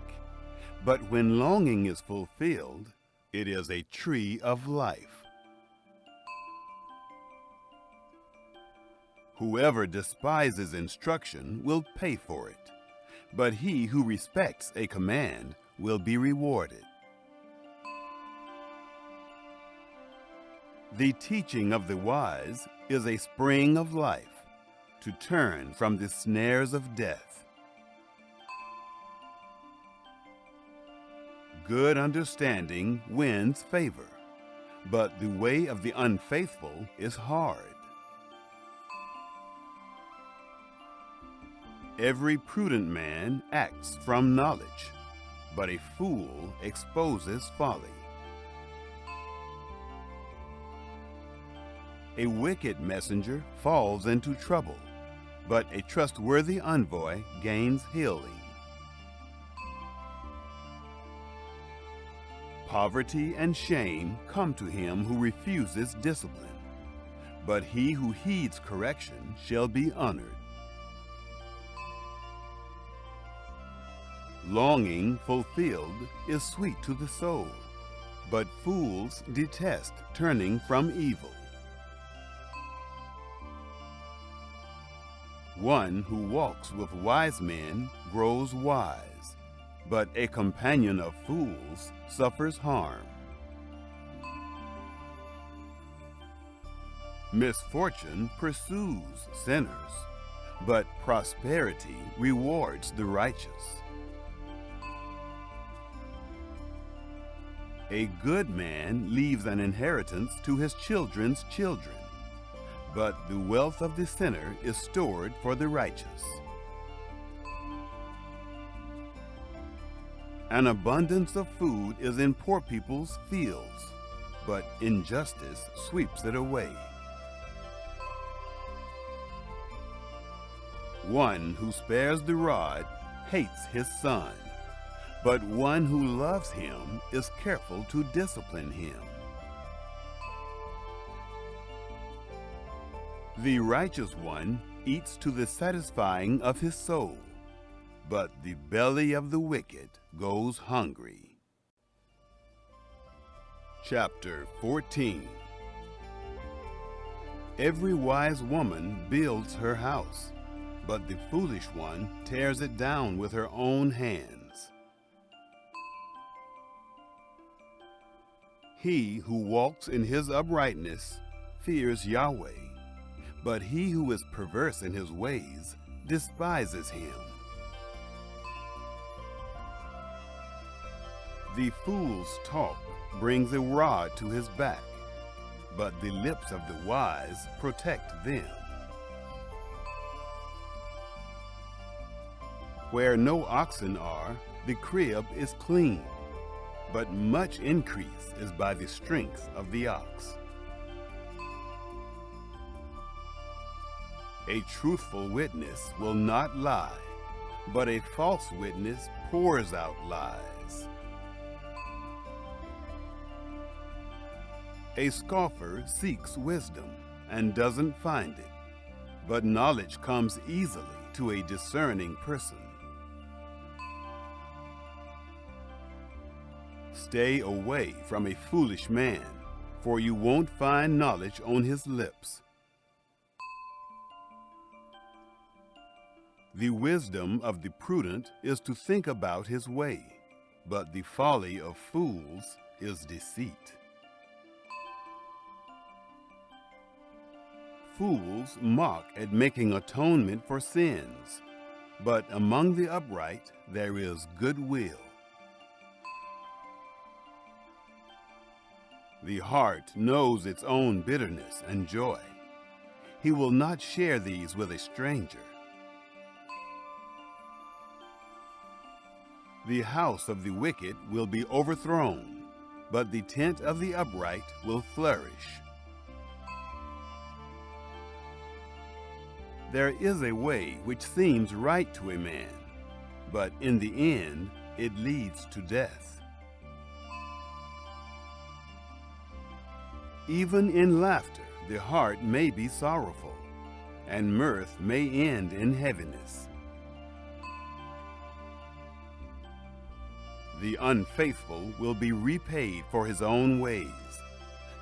but when longing is fulfilled, it is a tree of life. Whoever despises instruction will pay for it, but he who respects a command will be rewarded. The teaching of the wise is a spring of life, to turn from the snares of death. Good understanding wins favor, but the way of the unfaithful is hard. Every prudent man acts from knowledge, but a fool exposes folly. A wicked messenger falls into trouble, but a trustworthy envoy gains healing. Poverty and shame come to him who refuses discipline, but he who heeds correction shall be honored. Longing fulfilled is sweet to the soul, but fools detest turning from evil. One who walks with wise men grows wise, but a companion of fools suffers harm. Misfortune pursues sinners, but prosperity rewards the righteous. A good man leaves an inheritance to his children's children, but the wealth of the sinner is stored for the righteous. An abundance of food is in poor people's fields, but injustice sweeps it away. One who spares the rod hates his son, but one who loves him is careful to discipline him. The righteous one eats to the satisfying of his soul, but the belly of the wicked goes hungry. Chapter 14. Every wise woman builds her house, but the foolish one tears it down with her own hands. He who walks in his uprightness fears Yahweh, but he who is perverse in his ways despises him. The fool's talk brings a rod to his back, but the lips of the wise protect them. Where no oxen are, the crib is clean, but much increase is by the strength of the ox. A truthful witness will not lie, but a false witness pours out lies. A scoffer seeks wisdom and doesn't find it, but knowledge comes easily to a discerning person. Stay away from a foolish man, for you won't find knowledge on his lips. The wisdom of the prudent is to think about his way, but the folly of fools is deceit. Fools mock at making atonement for sins, but among the upright there is goodwill. The heart knows its own bitterness and joy. He will not share these with a stranger. The house of the wicked will be overthrown, but the tent of the upright will flourish. There is a way which seems right to a man, but in the end it leads to death. Even in laughter, the heart may be sorrowful, and mirth may end in heaviness. The unfaithful will be repaid for his own ways.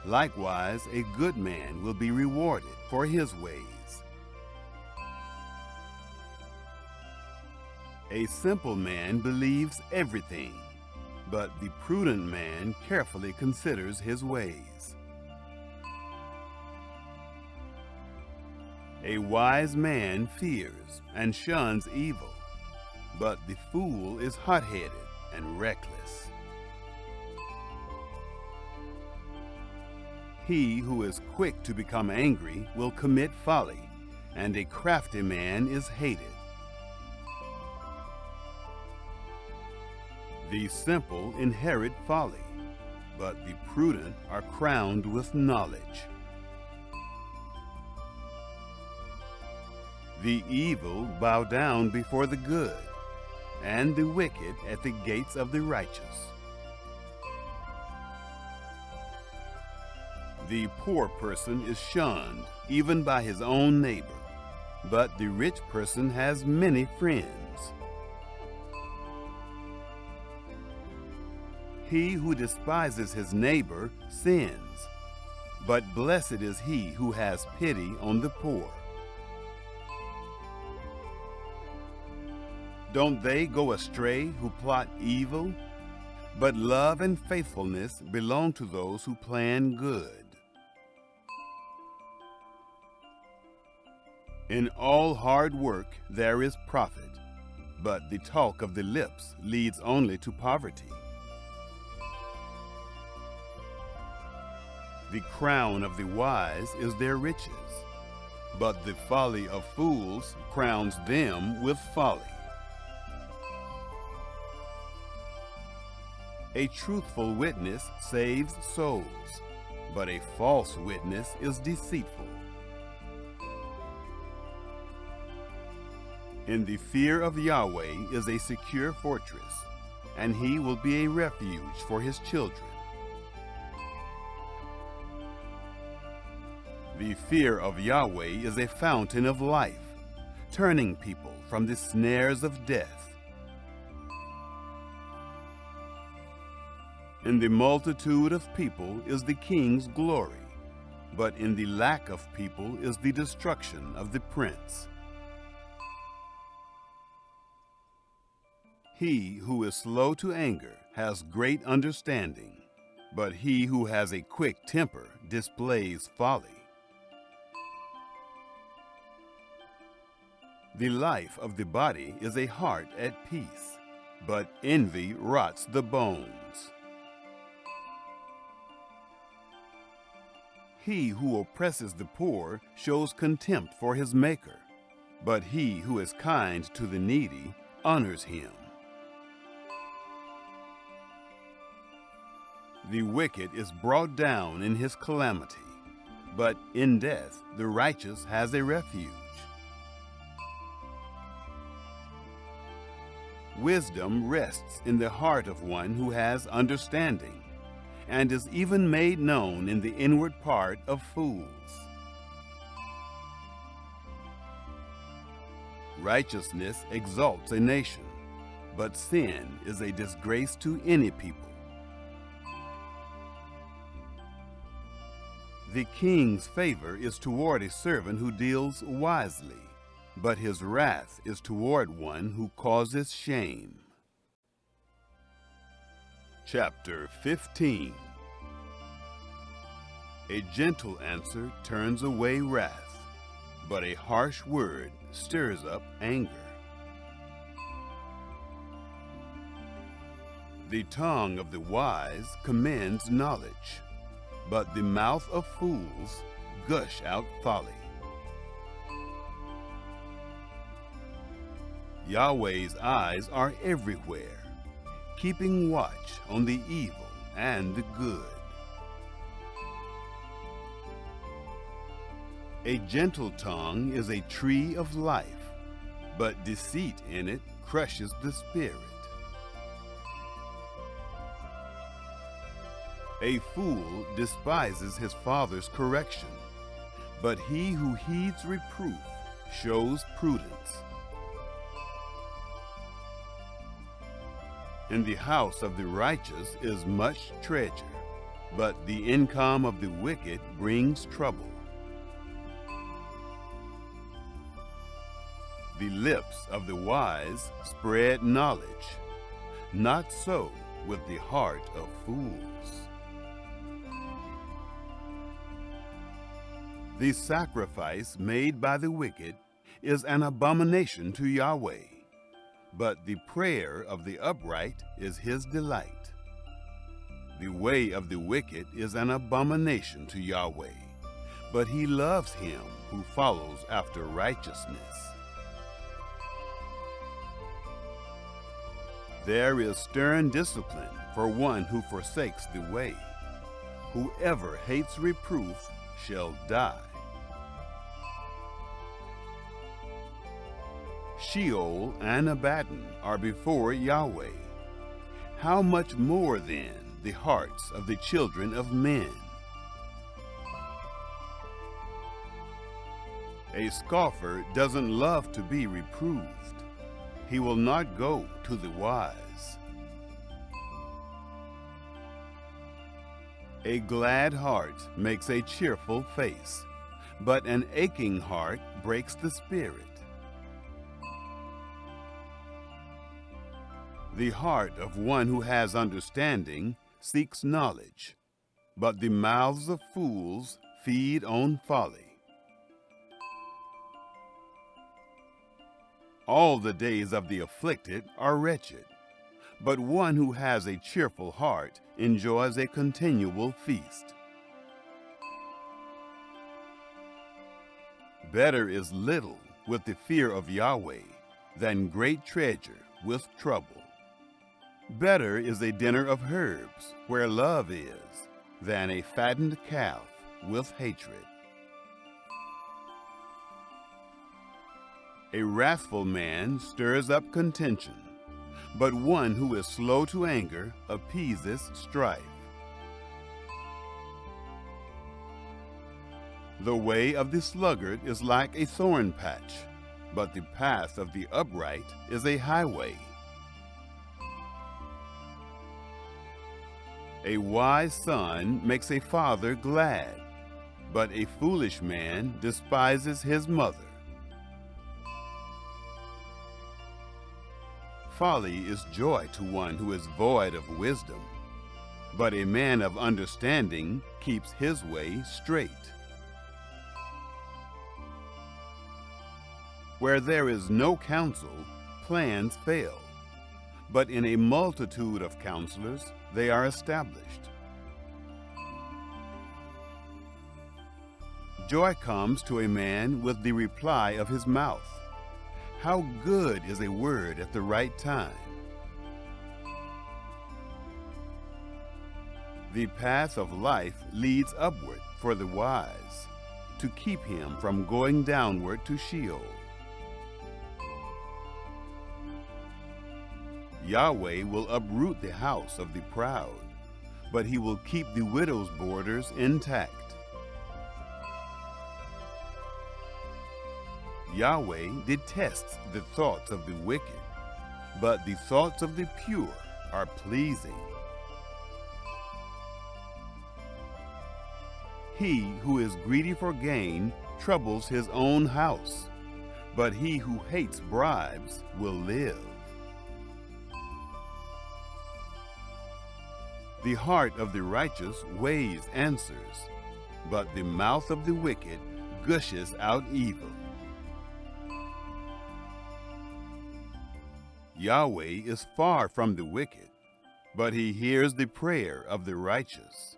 Likewise, a good man will be rewarded for his ways. A simple man believes everything, but the prudent man carefully considers his ways. A wise man fears and shuns evil, but the fool is hot-headed and reckless. He who is quick to become angry will commit folly, and a crafty man is hated. The simple inherit folly, but the prudent are crowned with knowledge. The evil bow down before the good, and the wicked at the gates of the righteous. The poor person is shunned even by his own neighbor, but the rich person has many friends. He who despises his neighbor sins, but blessed is he who has pity on the poor. Don't they go astray who plot evil? But love and faithfulness belong to those who plan good. In all hard work there is profit, but the talk of the lips leads only to poverty. The crown of the wise is their riches, but the folly of fools crowns them with folly. A truthful witness saves souls, but a false witness is deceitful. In the fear of Yahweh is a secure fortress, and he will be a refuge for his children. The fear of Yahweh is a fountain of life, turning people from the snares of death. In the multitude of people is the king's glory, but in the lack of people is the destruction of the prince. He who is slow to anger has great understanding, but he who has a quick temper displays folly. The life of the body is a heart at peace, but envy rots the bones. He who oppresses the poor shows contempt for his Maker, but he who is kind to the needy honors him. The wicked is brought down in his calamity, but in death the righteous has a refuge. Wisdom rests in the heart of one who has understanding, and is even made known in the inward part of fools. Righteousness exalts a nation, but sin is a disgrace to any people. The king's favor is toward a servant who deals wisely, but his wrath is toward one who causes shame. Chapter 15. A gentle answer turns away wrath, but a harsh word stirs up anger. The tongue of the wise commends knowledge, but the mouth of fools gush out folly. Yahweh's eyes are everywhere, keeping watch on the evil and the good. A gentle tongue is a tree of life, but deceit in it crushes the spirit. A fool despises his father's correction, but he who heeds reproof shows prudence. In the house of the righteous is much treasure, but the income of the wicked brings trouble. The lips of the wise spread knowledge, not so with the heart of fools. The sacrifice made by the wicked is an abomination to Yahweh, but the prayer of the upright is his delight. The way of the wicked is an abomination to Yahweh, but he loves him who follows after righteousness. There is stern discipline for one who forsakes the way. Whoever hates reproof shall die. Sheol and Abaddon are before Yahweh. How much more then the hearts of the children of men? A scoffer doesn't love to be reproved. He will not go to the wise. A glad heart makes a cheerful face, but an aching heart breaks the spirit. The heart of one who has understanding seeks knowledge, but the mouths of fools feed on folly. All the days of the afflicted are wretched, but one who has a cheerful heart enjoys a continual feast. Better is little with the fear of Yahweh than great treasure with trouble. Better is a dinner of herbs where love is than a fattened calf with hatred. A wrathful man stirs up contention, but one who is slow to anger appeases strife. The way of the sluggard is like a thorn patch, but the path of the upright is a highway. A wise son makes a father glad, but a foolish man despises his mother. Folly is joy to one who is void of wisdom, but a man of understanding keeps his way straight. Where there is no counsel, plans fail, but in a multitude of counselors they are established. Joy comes to a man with the reply of his mouth. How good is a word at the right time! The path of life leads upward for the wise, to keep him from going downward to Sheol. Yahweh will uproot the house of the proud, but he will keep the widow's borders intact. Yahweh detests the thoughts of the wicked, but the thoughts of the pure are pleasing. He who is greedy for gain troubles his own house, but he who hates bribes will live. The heart of the righteous weighs answers, but the mouth of the wicked gushes out evil. Yahweh is far from the wicked, but he hears the prayer of the righteous.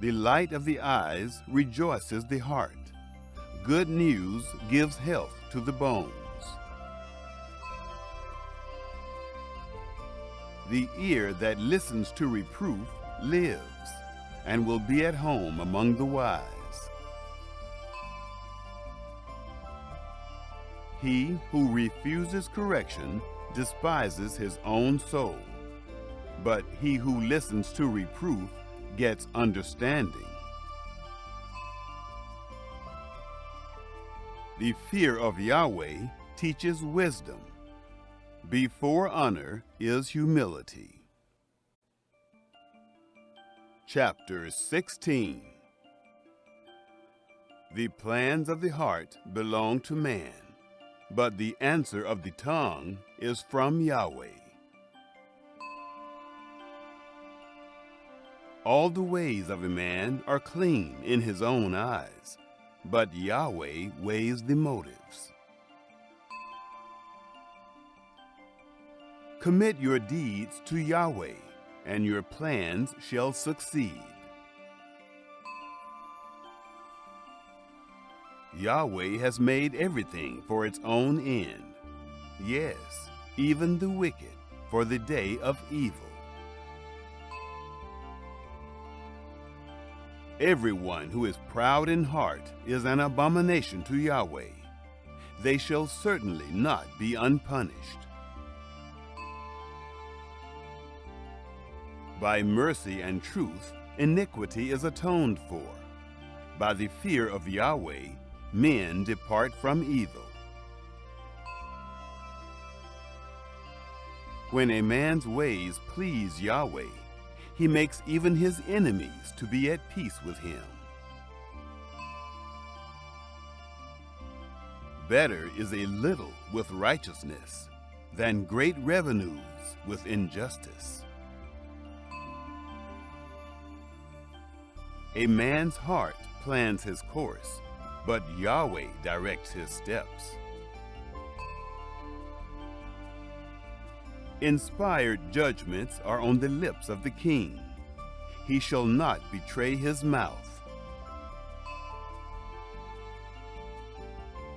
The light of the eyes rejoices the heart. Good news gives health to the bones. The ear that listens to reproof lives, and will be at home among the wise. He who refuses correction despises his own soul, but he who listens to reproof gets understanding. The fear of Yahweh teaches wisdom. Before honor is humility. Chapter 16. The plans of the heart belong to man, but the answer of the tongue is from Yahweh. All the ways of a man are clean in his own eyes, but Yahweh weighs the motives. Commit your deeds to Yahweh, and your plans shall succeed. Yahweh has made everything for its own end. Yes, even the wicked for the day of evil. Everyone who is proud in heart is an abomination to Yahweh. They shall certainly not be unpunished. By mercy and truth, iniquity is atoned for. By the fear of Yahweh, men depart from evil. When a man's ways please Yahweh, he makes even his enemies to be at peace with him. Better is a little with righteousness than great revenues with injustice. A man's heart plans his course, but Yahweh directs his steps. Inspired judgments are on the lips of the king. He shall not betray his mouth.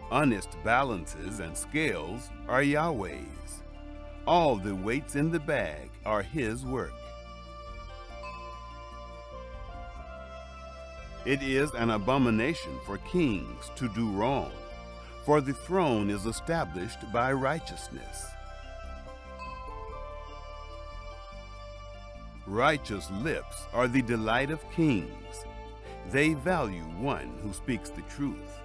Honest balances and scales are Yahweh's. All the weights in the bag are his work. It is an abomination for kings to do wrong, for the throne is established by righteousness. Righteous lips are the delight of kings. They value one who speaks the truth.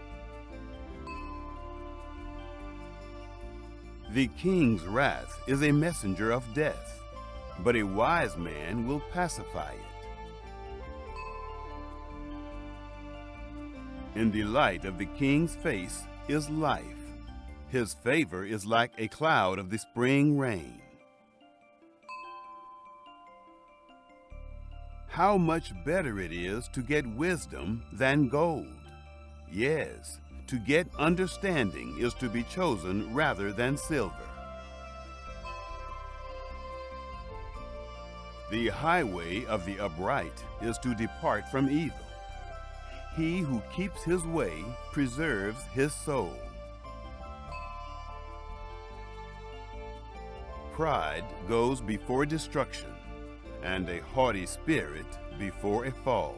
The king's wrath is a messenger of death, but a wise man will pacify it. In the light of the king's face is life. His favor is like a cloud of the spring rain. How much better it is to get wisdom than gold. Yes, to get understanding is to be chosen rather than silver. The highway of the upright is to depart from evil. He who keeps his way preserves his soul. Pride goes before destruction, and a haughty spirit before a fall.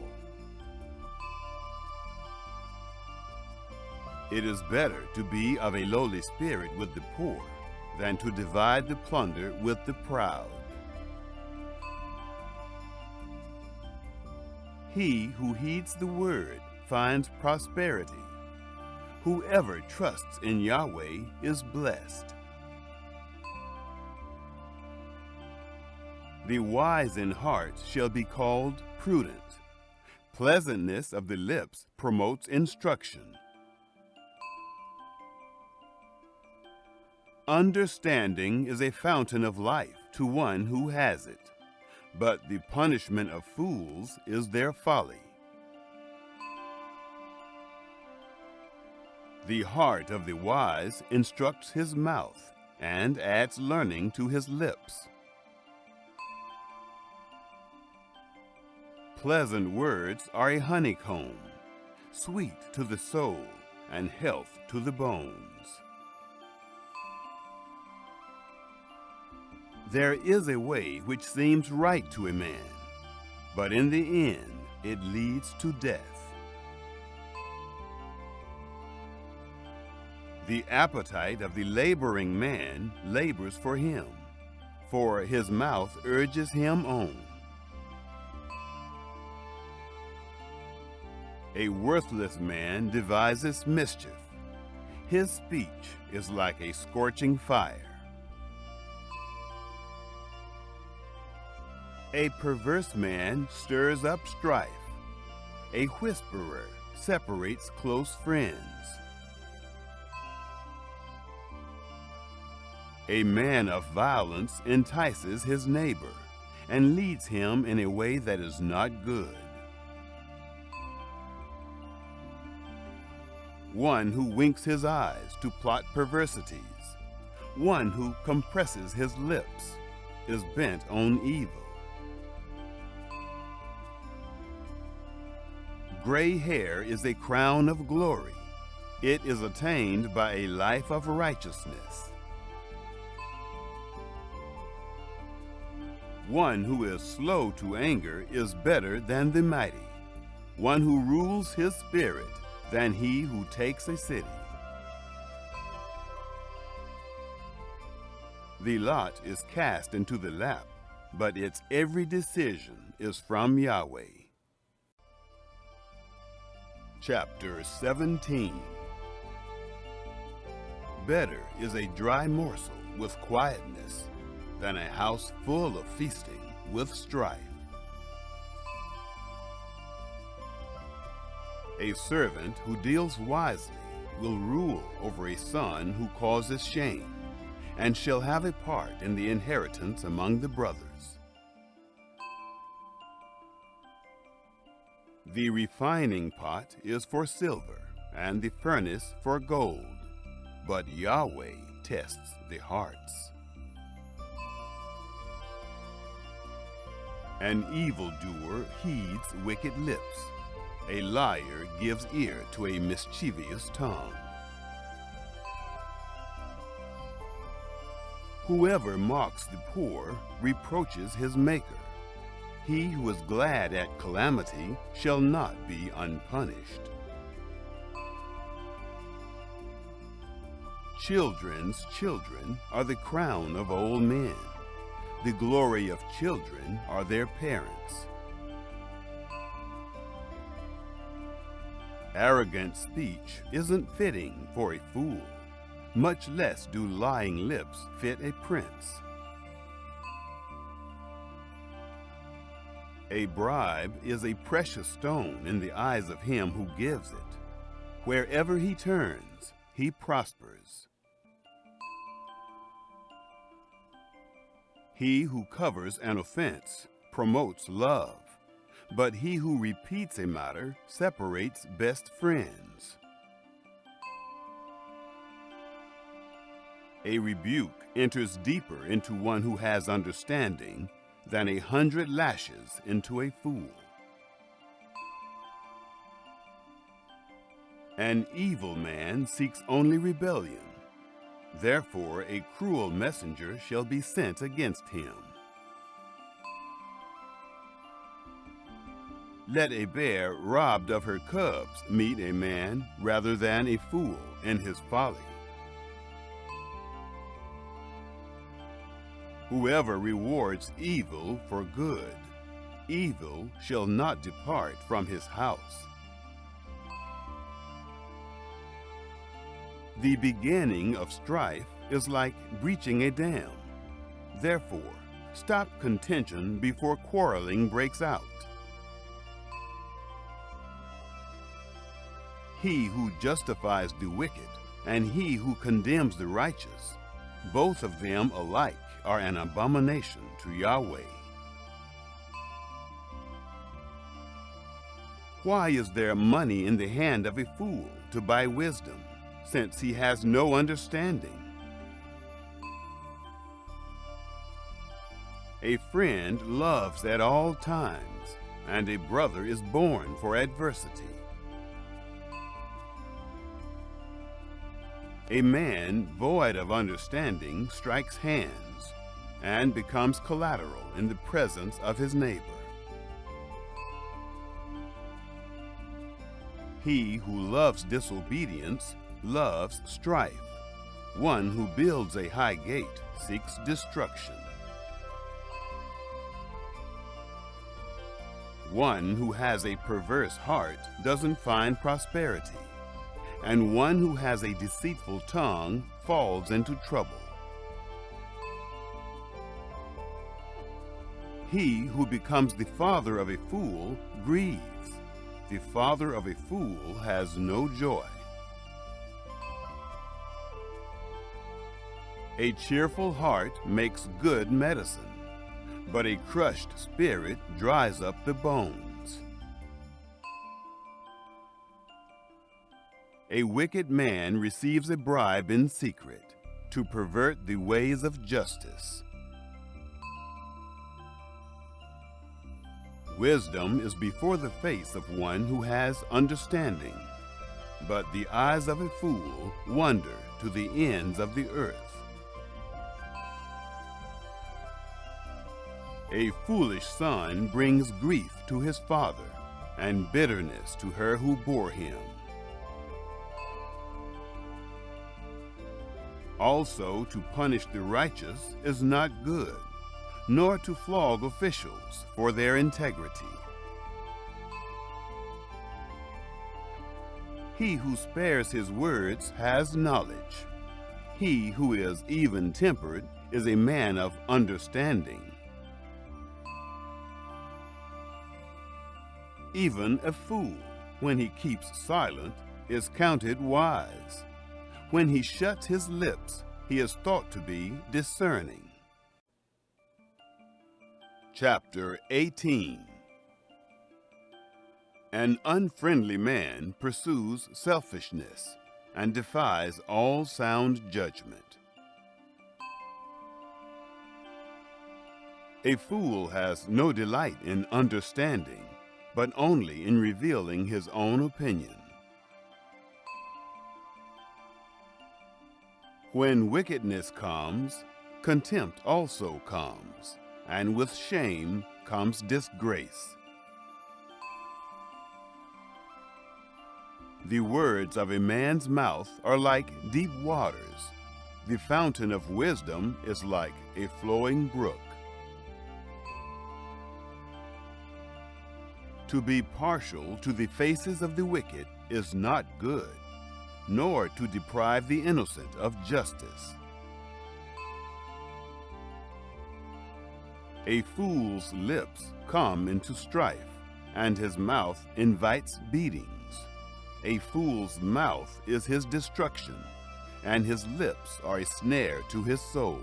It is better to be of a lowly spirit with the poor than to divide the plunder with the proud. He who heeds the word finds prosperity. Whoever trusts in Yahweh is blessed. The wise in heart shall be called prudent. Pleasantness of the lips promotes instruction. Understanding is a fountain of life to one who has it, but the punishment of fools is their folly. The heart of the wise instructs his mouth and adds learning to his lips. Pleasant words are a honeycomb, sweet to the soul and health to the bones. There is a way which seems right to a man, but in the end it leads to death. The appetite of the laboring man labors for him, for his mouth urges him on. A worthless man devises mischief. His speech is like a scorching fire. A perverse man stirs up strife. A whisperer separates close friends. A man of violence entices his neighbor and leads him in a way that is not good. One who winks his eyes to plot perversities, one who compresses his lips, is bent on evil. Gray hair is a crown of glory. It is attained by a life of righteousness. One who is slow to anger is better than the mighty, one who rules his spirit than he who takes a city. The lot is cast into the lap, but its every decision is from Yahweh. Chapter 17. Better is a dry morsel with quietness than a house full of feasting with strife. A servant who deals wisely will rule over a son who causes shame, and shall have a part in the inheritance among the brothers. The refining pot is for silver, and the furnace for gold, but Yahweh tests the hearts. An evildoer heeds wicked lips. A liar gives ear to a mischievous tongue. Whoever mocks the poor reproaches his Maker. He who is glad at calamity shall not be unpunished. Children's children are the crown of old men. The glory of children are their parents. Arrogant speech isn't fitting for a fool, much less do lying lips fit a prince. A bribe is a precious stone in the eyes of him who gives it. Wherever he turns, he prospers. He who covers an offense promotes love, but he who repeats a matter separates best friends. A rebuke enters deeper into one who has understanding than 100 lashes into a fool. An evil man seeks only rebellion. Therefore a cruel messenger shall be sent against him. Let a bear robbed of her cubs meet a man rather than a fool in his folly. Whoever rewards evil for good, evil shall not depart from his house. The beginning of strife is like breaching a dam. Therefore, stop contention before quarreling breaks out. He who justifies the wicked and he who condemns the righteous, both of them alike are an abomination to Yahweh. Why is there money in the hand of a fool to buy wisdom, since he has no understanding? A friend loves at all times, and a brother is born for adversity. A man void of understanding strikes hands and becomes collateral in the presence of his neighbor. He who loves disobedience loves strife. One who builds a high gate seeks destruction. One who has a perverse heart doesn't find prosperity, and one who has a deceitful tongue falls into trouble. He who becomes the father of a fool grieves. The father of a fool has no joy. A cheerful heart makes good medicine, but a crushed spirit dries up the bones. A wicked man receives a bribe in secret to pervert the ways of justice. Wisdom is before the face of one who has understanding, but the eyes of a fool wander to the ends of the earth. A foolish son brings grief to his father, and bitterness to her who bore him. Also, to punish the righteous is not good, nor to flog officials for their integrity. He who spares his words has knowledge. He who is even-tempered is a man of understanding. Even a fool, when he keeps silent, is counted wise. When he shuts his lips, he is thought to be discerning. Chapter 18. An unfriendly man pursues selfishness and defies all sound judgment. A fool has no delight in understanding, but only in revealing his own opinion. When wickedness comes, contempt also comes, and with shame comes disgrace. The words of a man's mouth are like deep waters. The fountain of wisdom is like a flowing brook. To be partial to the faces of the wicked is not good, nor to deprive the innocent of justice. A fool's lips come into strife, and his mouth invites beatings. A fool's mouth is his destruction, and his lips are a snare to his soul.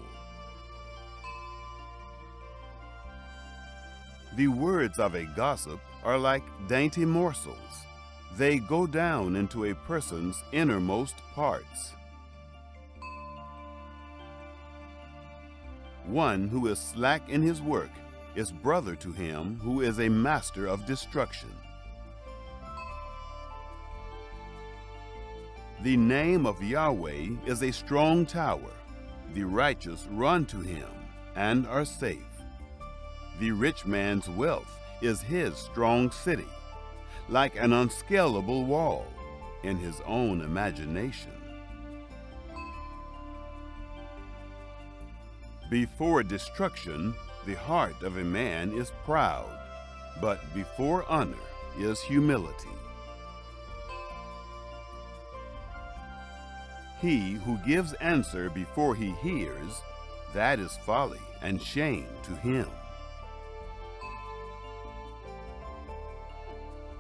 The words of a gossip are like dainty morsels. They go down into a person's innermost parts. One who is slack in his work is brother to him who is a master of destruction. The name of Yahweh is a strong tower. The righteous run to him and are safe. The rich man's wealth is his strong city, like an unscalable wall in his own imagination. Before destruction, the heart of a man is proud, but before honor is humility. He who gives answer before he hears, that is folly and shame to him.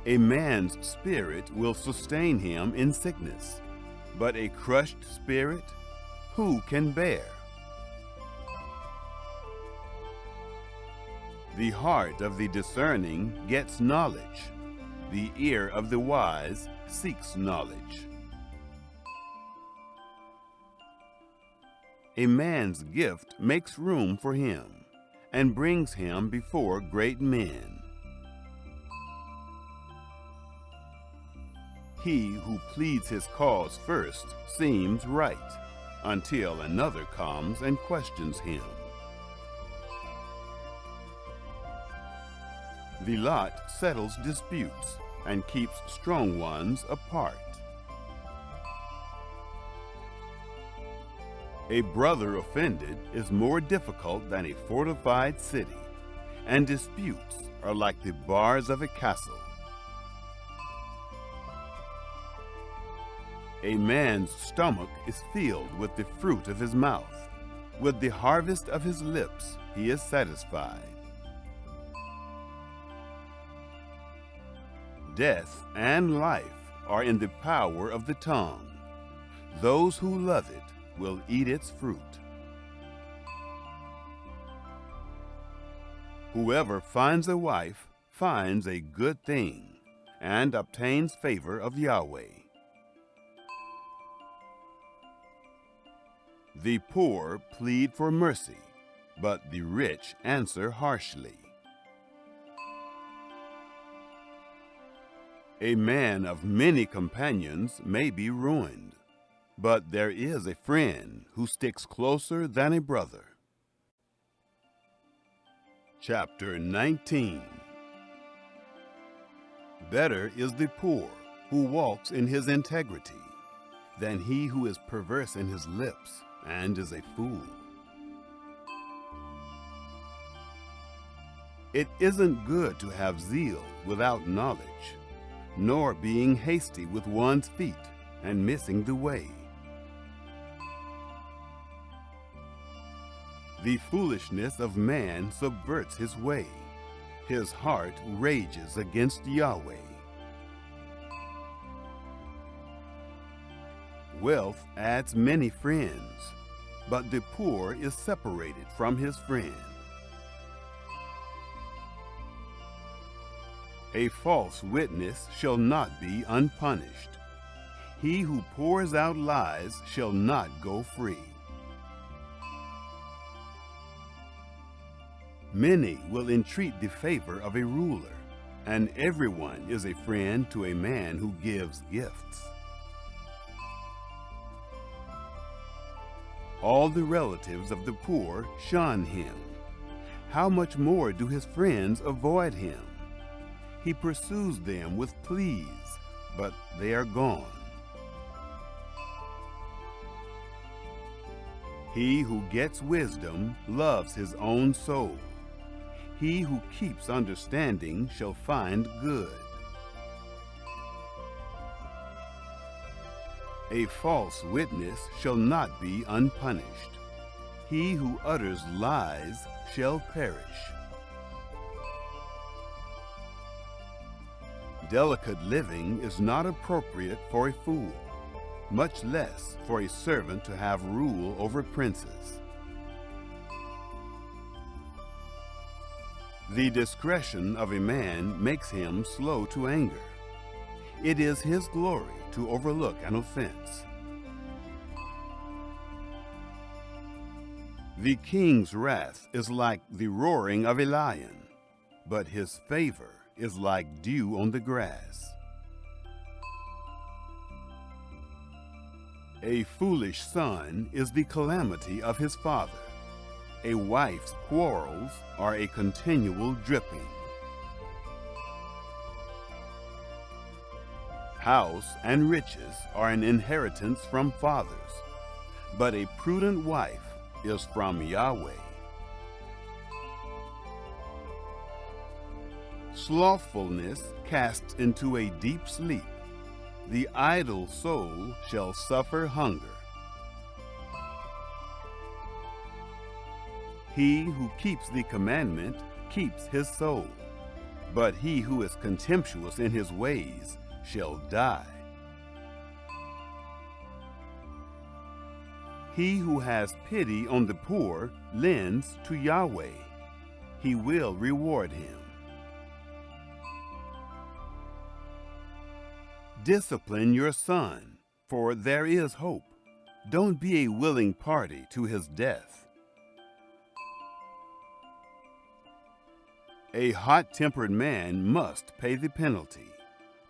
A man's spirit will sustain him in sickness, but a crushed spirit, who can bear? The heart of the discerning gets knowledge. The ear of the wise seeks knowledge. A man's gift makes room for him and brings him before great men. He who pleads his cause first seems right, until another comes and questions him. The lot settles disputes and keeps strong ones apart. A brother offended is more difficult than a fortified city, and disputes are like the bars of a castle. A man's stomach is filled with the fruit of his mouth. With the harvest of his lips he is satisfied. Death and life are in the power of the tongue. Those who love it will eat its fruit. Whoever finds a wife finds a good thing and obtains favor of Yahweh. The poor plead for mercy, but the rich answer harshly. A man of many companions may be ruined, but there is a friend who sticks closer than a brother. Chapter 19. Better is the poor who walks in his integrity than he who is perverse in his lips and is a fool. It isn't good to have zeal without knowledge, nor being hasty with one's feet and missing the way. The foolishness of man subverts his way. His heart rages against Yahweh. Wealth adds many friends, but the poor is separated from his friend. A false witness shall not be unpunished. He who pours out lies shall not go free. Many will entreat the favor of a ruler, and everyone is a friend to a man who gives gifts. All the relatives of the poor shun him. How much more do his friends avoid him? He pursues them with pleas, but they are gone. He who gets wisdom loves his own soul. He who keeps understanding shall find good. A false witness shall not be unpunished. He who utters lies shall perish. Delicate living is not appropriate for a fool, much less for a servant to have rule over princes. The discretion of a man makes him slow to anger. It is his glory to overlook an offense. The king's wrath is like the roaring of a lion, but his favor is like dew on the grass. A foolish son is the calamity of his father. A wife's quarrels are a continual dripping. House and riches are an inheritance from fathers, but a prudent wife is from Yahweh. Slothfulness casts into a deep sleep. The idle soul shall suffer hunger. He who keeps the commandment keeps his soul, but he who is contemptuous in his ways shall die. He who has pity on the poor lends to Yahweh. He will reward him. Discipline your son, for there is hope. Don't be a willing party to his death. A hot-tempered man must pay the penalty,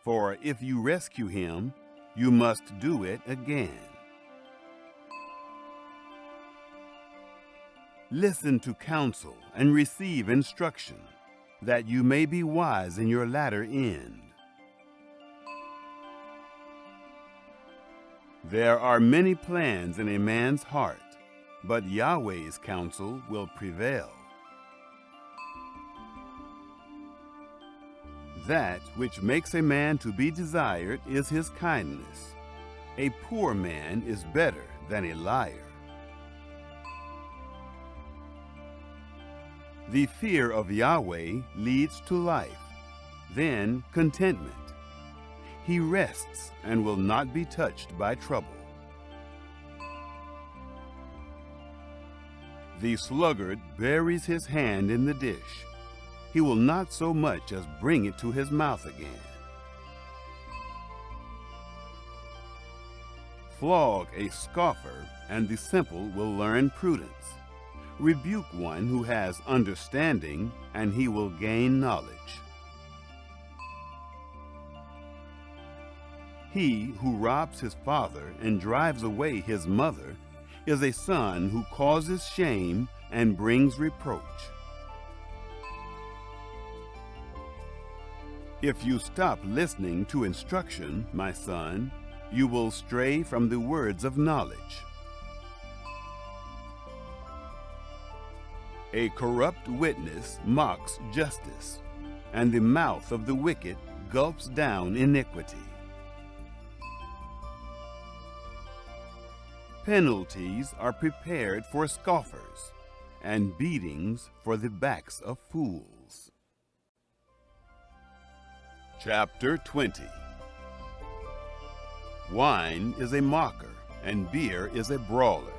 for if you rescue him, you must do it again. Listen to counsel and receive instruction, that you may be wise in your latter end. There are many plans in a man's heart, but Yahweh's counsel will prevail. That which makes a man to be desired is his kindness. A poor man is better than a liar. The fear of Yahweh leads to life, then contentment. He rests and will not be touched by trouble. The sluggard buries his hand in the dish. He will not so much as bring it to his mouth again. Flog a scoffer, and the simple will learn prudence. Rebuke one who has understanding, and he will gain knowledge. He who robs his father and drives away his mother is a son who causes shame and brings reproach. If you stop listening to instruction, my son, you will stray from the words of knowledge. A corrupt witness mocks justice, and the mouth of the wicked gulps down iniquity. Penalties are prepared for scoffers, and beatings for the backs of fools. Chapter 20. Wine is a mocker, and beer is a brawler.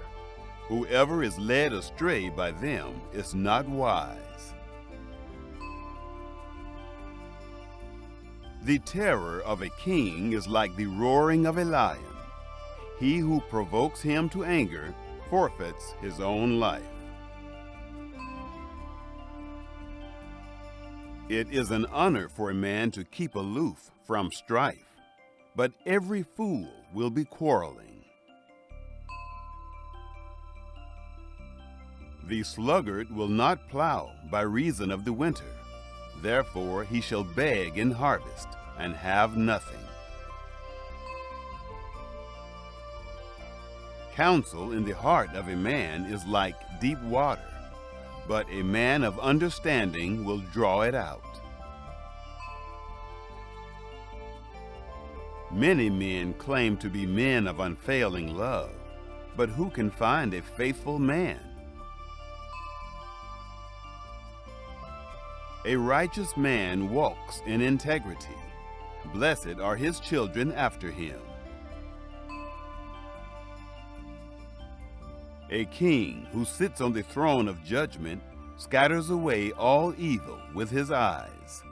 Whoever is led astray by them is not wise. The terror of a king is like the roaring of a lion. He who provokes him to anger forfeits his own life. It is an honor for a man to keep aloof from strife, but every fool will be quarreling. The sluggard will not plow by reason of the winter. Therefore he shall beg in harvest and have nothing. Counsel in the heart of a man is like deep water, but a man of understanding will draw it out. Many men claim to be men of unfailing love, but who can find a faithful man? A righteous man walks in integrity. Blessed are his children after him. A king who sits on the throne of judgment scatters away all evil with his eyes.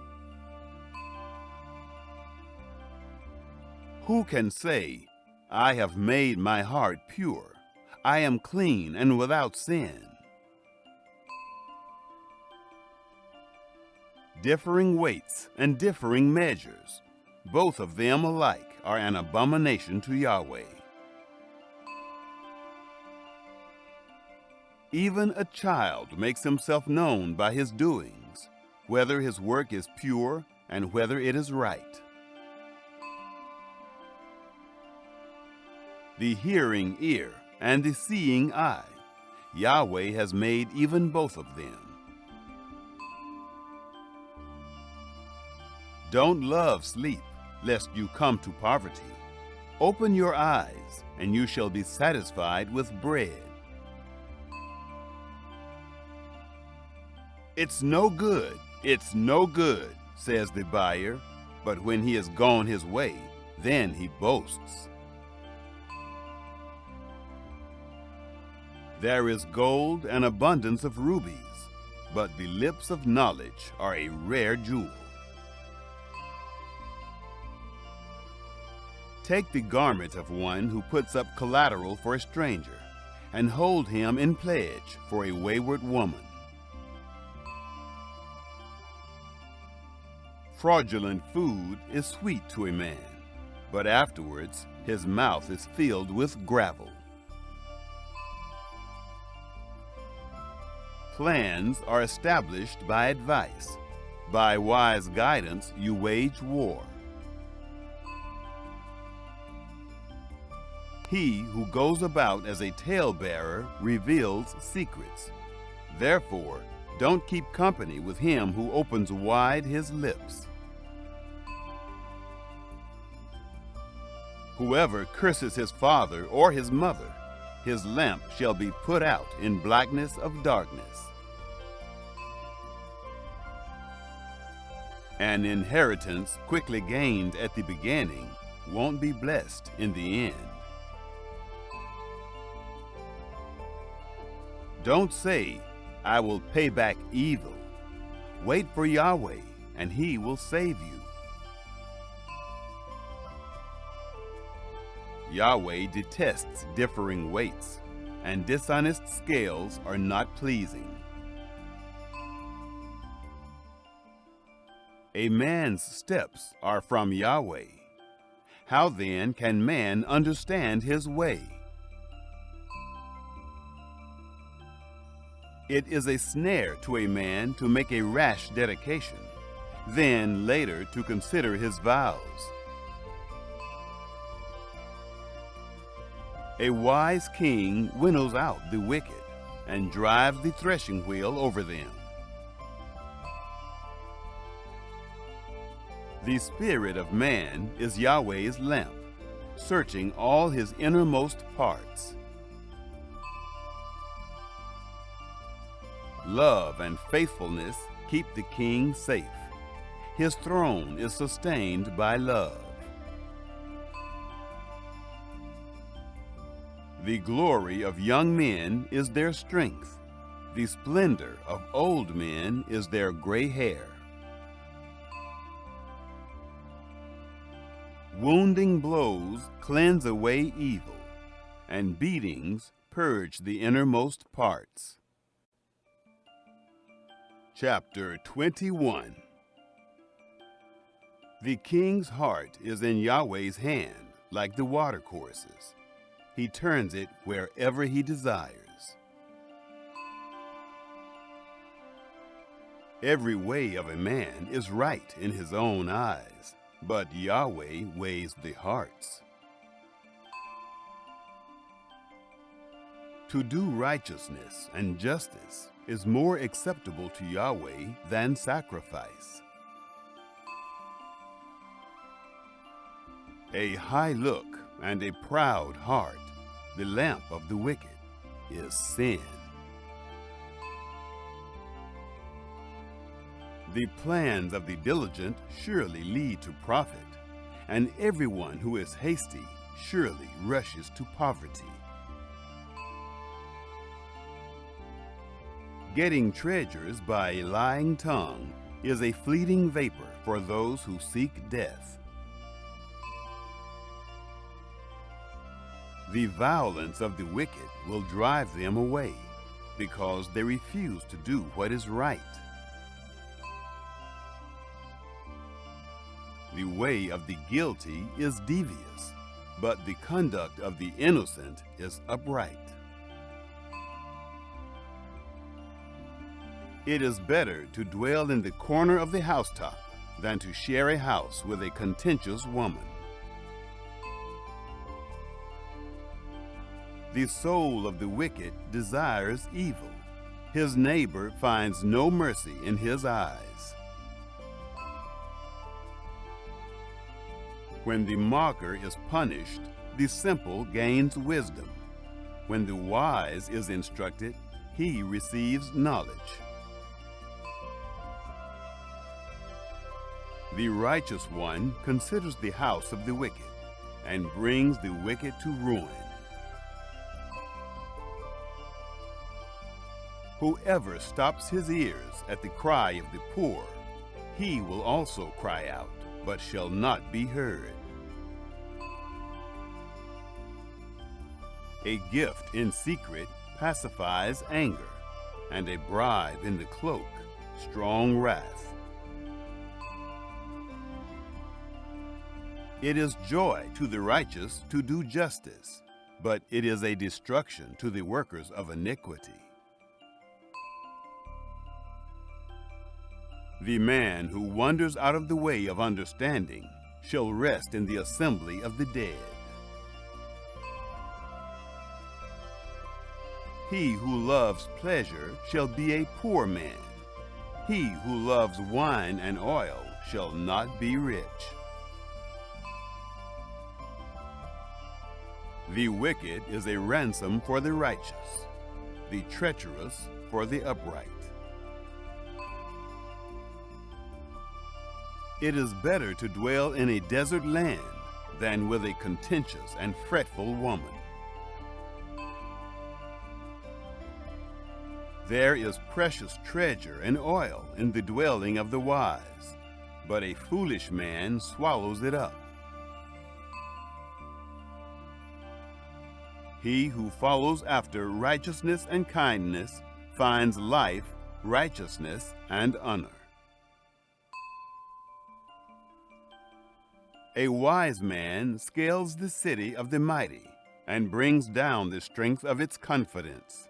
Who can say, I have made my heart pure, I am clean and without sin? Differing weights and differing measures, both of them alike are an abomination to Yahweh. Even a child makes himself known by his doings, whether his work is pure and whether it is right. The hearing ear and the seeing eye, Yahweh has made even both of them. Don't love sleep, lest you come to poverty. Open your eyes, and you shall be satisfied with bread. It's no good, says the buyer, but when he has gone his way, then he boasts. There is gold and abundance of rubies, but the lips of knowledge are a rare jewel. Take the garment of one who puts up collateral for a stranger, and hold him in pledge for a wayward woman. Fraudulent food is sweet to a man, but afterwards his mouth is filled with gravel. Plans are established by advice. By wise guidance you wage war. He who goes about as a talebearer reveals secrets. Therefore, don't keep company with him who opens wide his lips. Whoever curses his father or his mother, his lamp shall be put out in blackness of darkness. An inheritance quickly gained at the beginning won't be blessed in the end. Don't say, I will pay back evil. Wait for Yahweh, and he will save you. Yahweh detests differing weights, and dishonest scales are not pleasing. A man's steps are from Yahweh. How then can man understand his way? It is a snare to a man to make a rash dedication, then later to consider his vows. A wise king winnows out the wicked and drives the threshing wheel over them. The spirit of man is Yahweh's lamp, searching all his innermost parts. Love and faithfulness keep the king safe. His throne is sustained by love. The glory of young men is their strength. The splendor of old men is their gray hair. Wounding blows cleanse away evil, and beatings purge the innermost parts. Chapter 21. The king's heart is in Yahweh's hand, like the watercourses. He turns it wherever he desires. Every way of a man is right in his own eyes, but Yahweh weighs the hearts. To do righteousness and justice is more acceptable to Yahweh than sacrifice. A high look and a proud heart, the lamp of the wicked, is sin. The plans of the diligent surely lead to profit, and everyone who is hasty surely rushes to poverty. Getting treasures by a lying tongue is a fleeting vapor for those who seek death. The violence of the wicked will drive them away, because they refuse to do what is right. The way of the guilty is devious, but the conduct of the innocent is upright. It is better to dwell in the corner of the housetop than to share a house with a contentious woman. The soul of the wicked desires evil. His neighbor finds no mercy in his eyes. When the mocker is punished, the simple gains wisdom. When the wise is instructed, he receives knowledge. The righteous one considers the house of the wicked, and brings the wicked to ruin. Whoever stops his ears at the cry of the poor, he will also cry out, but shall not be heard. A gift in secret pacifies anger, and a bribe in the cloak, strong wrath. It is joy to the righteous to do justice, but it is a destruction to the workers of iniquity. The man who wanders out of the way of understanding shall rest in the assembly of the dead. He who loves pleasure shall be a poor man. He who loves wine and oil shall not be rich. The wicked is a ransom for the righteous, the treacherous for the upright. It is better to dwell in a desert land than with a contentious and fretful woman. There is precious treasure and oil in the dwelling of the wise, but a foolish man swallows it up. He who follows after righteousness and kindness finds life, righteousness, and honor. A wise man scales the city of the mighty and brings down the strength of its confidence.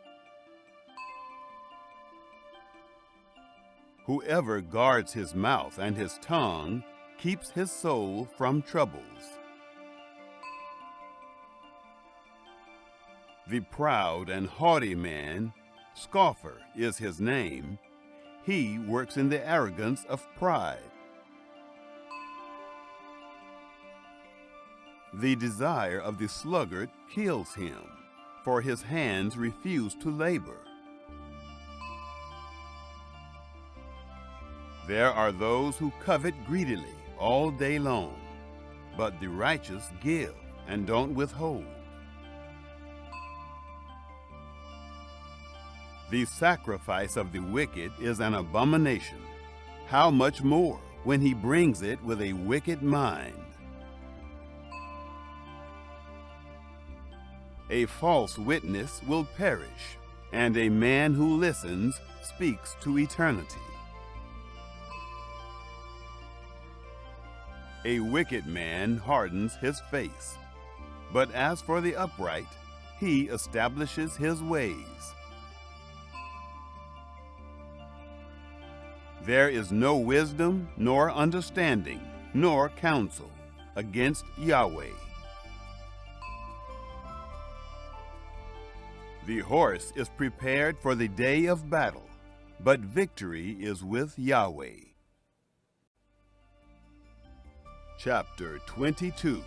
Whoever guards his mouth and his tongue keeps his soul from troubles. The proud and haughty man, scoffer is his name. He works in the arrogance of pride. The desire of the sluggard kills him, for his hands refuse to labor. There are those who covet greedily all day long, but the righteous give and don't withhold. The sacrifice of the wicked is an abomination. How much more when he brings it with a wicked mind? A false witness will perish, and a man who listens speaks to eternity. A wicked man hardens his face, but as for the upright, he establishes his ways. There is no wisdom, nor understanding, nor counsel against Yahweh. The horse is prepared for the day of battle, but victory is with Yahweh. Chapter 22.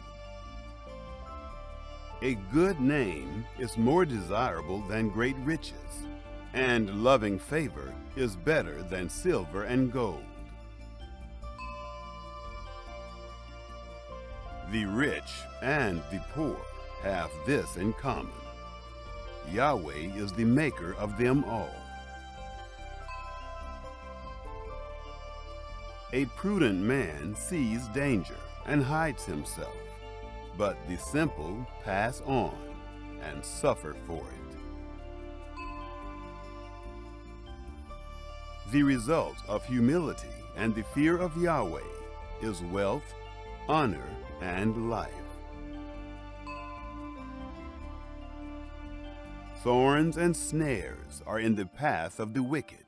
A good name is more desirable than great riches, and loving favor is better than silver and gold. The rich and the poor have this in common: Yahweh is the maker of them all. A prudent man sees danger and hides himself, but the simple pass on and suffer for it. The result of humility and the fear of Yahweh is wealth, honor, and life. Thorns and snares are in the path of the wicked.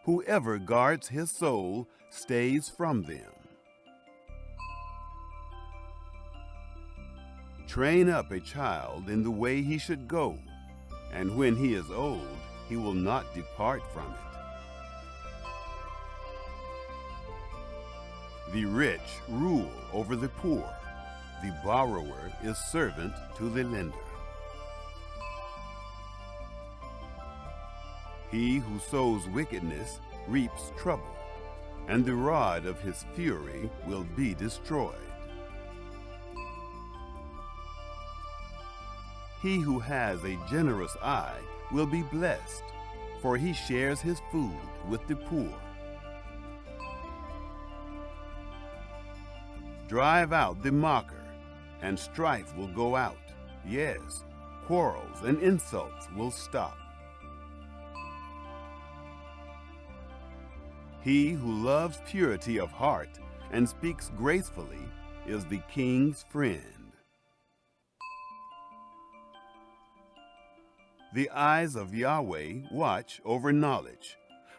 Whoever guards his soul stays from them. Train up a child in the way he should go, and when he is old, he will not depart from it. The rich rule over the poor. The borrower is servant to the lender. He who sows wickedness reaps trouble, and the rod of his fury will be destroyed. He who has a generous eye will be blessed, for he shares his food with the poor. Drive out the mocker, and strife will go out. Yes, quarrels and insults will stop. He who loves purity of heart and speaks gracefully is the king's friend. The eyes of Yahweh watch over knowledge,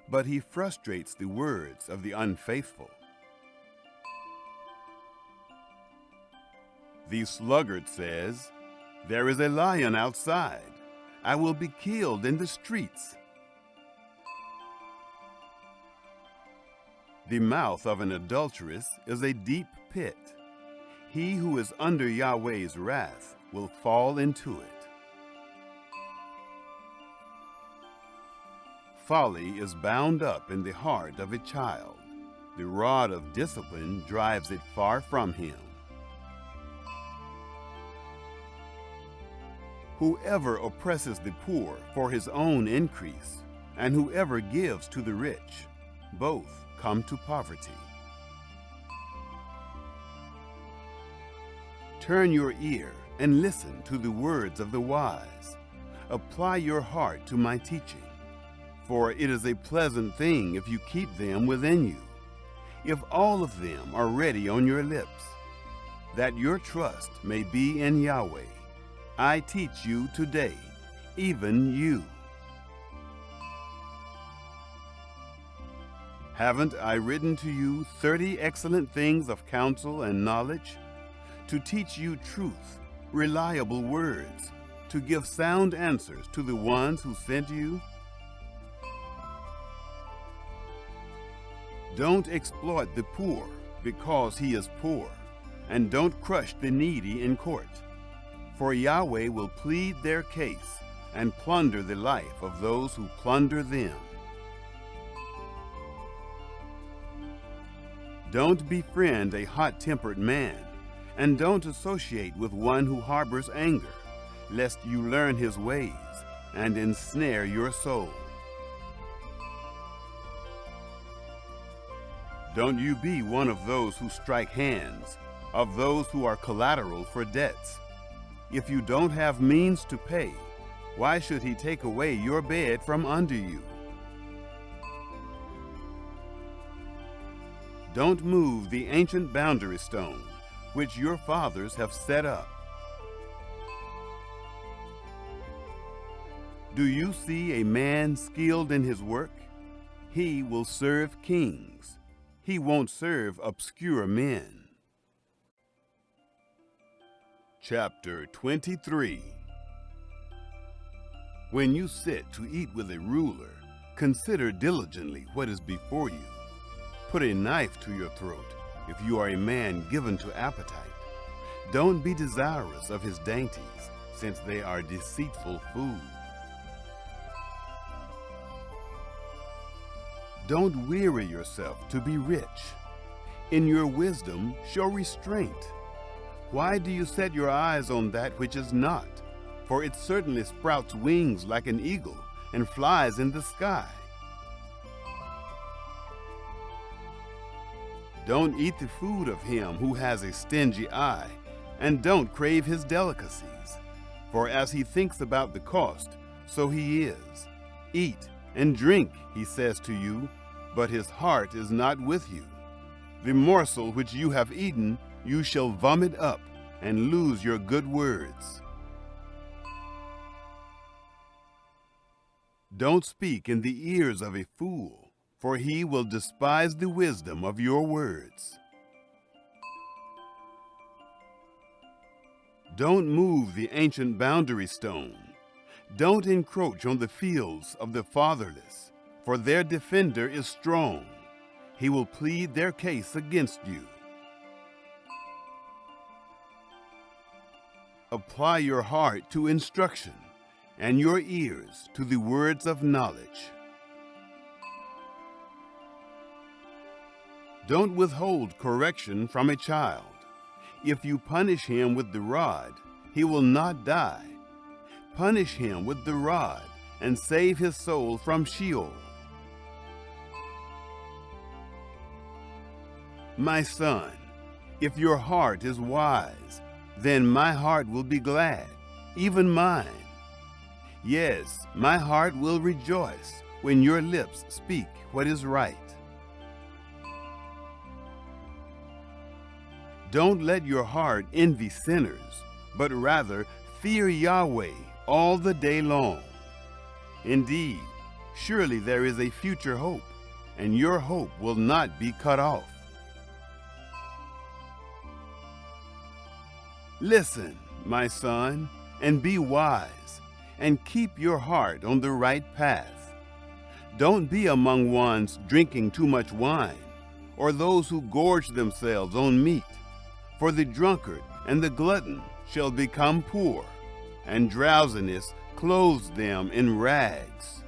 but he frustrates the words of the unfaithful. The sluggard says, "There is a lion outside. I will be killed in the streets." The mouth of an adulteress is a deep pit. He who is under Yahweh's wrath will fall into it. Folly is bound up in the heart of a child. The rod of discipline drives it far from him. Whoever oppresses the poor for his own increase, and whoever gives to the rich, both come to poverty. Turn your ear and listen to the words of the wise. Apply your heart to my teaching, for it is a pleasant thing if you keep them within you, if all of them are ready on your lips, that your trust may be in Yahweh. I teach you today, even you. Haven't I written to you 30 excellent things of counsel and knowledge, to teach you truth, reliable words, to give sound answers to the ones who sent you? Don't exploit the poor because he is poor, and don't crush the needy in court, for Yahweh will plead their case and plunder the life of those who plunder them. Don't befriend a hot-tempered man, and don't associate with one who harbors anger, lest you learn his ways and ensnare your soul. Don't you be one of those who strike hands, of those who are collateral for debts. If you don't have means to pay, why should he take away your bed from under you? Don't move the ancient boundary stone, which your fathers have set up. Do you see a man skilled in his work? He will serve kings. He won't serve obscure men. Chapter 23. When you sit to eat with a ruler, consider diligently what is before you. Put a knife to your throat if you are a man given to appetite. Don't be desirous of his dainties, since they are deceitful food. Don't weary yourself to be rich. In your wisdom, show restraint. Why do you set your eyes on that which is not? For it certainly sprouts wings like an eagle and flies in the sky. Don't eat the food of him who has a stingy eye, and don't crave his delicacies. For as he thinks about the cost, so he is. Eat and drink, he says to you, but his heart is not with you. The morsel which you have eaten, you shall vomit up and lose your good words. Don't speak in the ears of a fool, for he will despise the wisdom of your words. Don't move the ancient boundary stone. Don't encroach on the fields of the fatherless, for their defender is strong. He will plead their case against you. Apply your heart to instruction, and your ears to the words of knowledge. Don't withhold correction from a child. If you punish him with the rod, he will not die. Punish him with the rod and save his soul from Sheol. My son, if your heart is wise, then my heart will be glad, even mine. Yes, my heart will rejoice when your lips speak what is right. Don't let your heart envy sinners, but rather fear Yahweh all the day long. Indeed, surely there is a future hope, and your hope will not be cut off. Listen, my son, and be wise, and keep your heart on the right path. Don't be among ones drinking too much wine, or those who gorge themselves on meat, for the drunkard and the glutton shall become poor, and drowsiness clothes them in rags.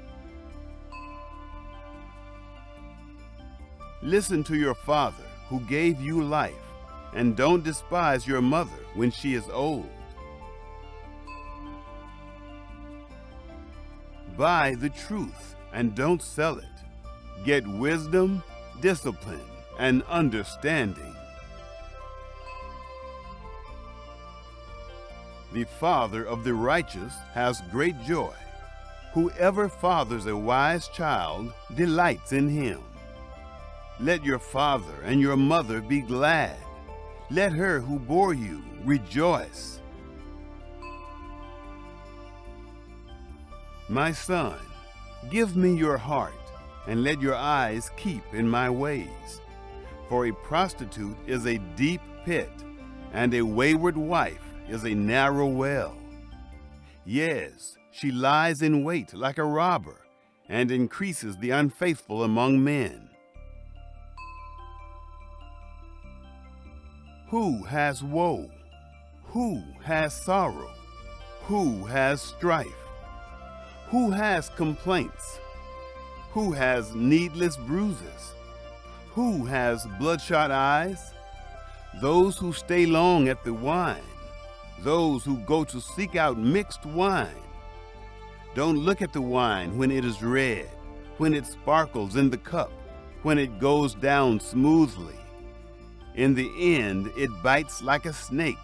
Listen to your father, who gave you life, and don't despise your mother when she is old. Buy the truth and don't sell it. Get wisdom, discipline, and understanding. The father of the righteous has great joy. Whoever fathers a wise child delights in him. Let your father and your mother be glad. Let her who bore you rejoice. My son, give me your heart, and let your eyes keep in my ways. For a prostitute is a deep pit, and a wayward wife is a narrow well. Yes, she lies in wait like a robber, and increases the unfaithful among men. Who has woe? Who has sorrow? Who has strife? Who has complaints? Who has needless bruises? Who has bloodshot eyes? Those who stay long at the wine, those who go to seek out mixed wine. Don't look at the wine when it is red, when it sparkles in the cup, when it goes down smoothly. In the end, it bites like a snake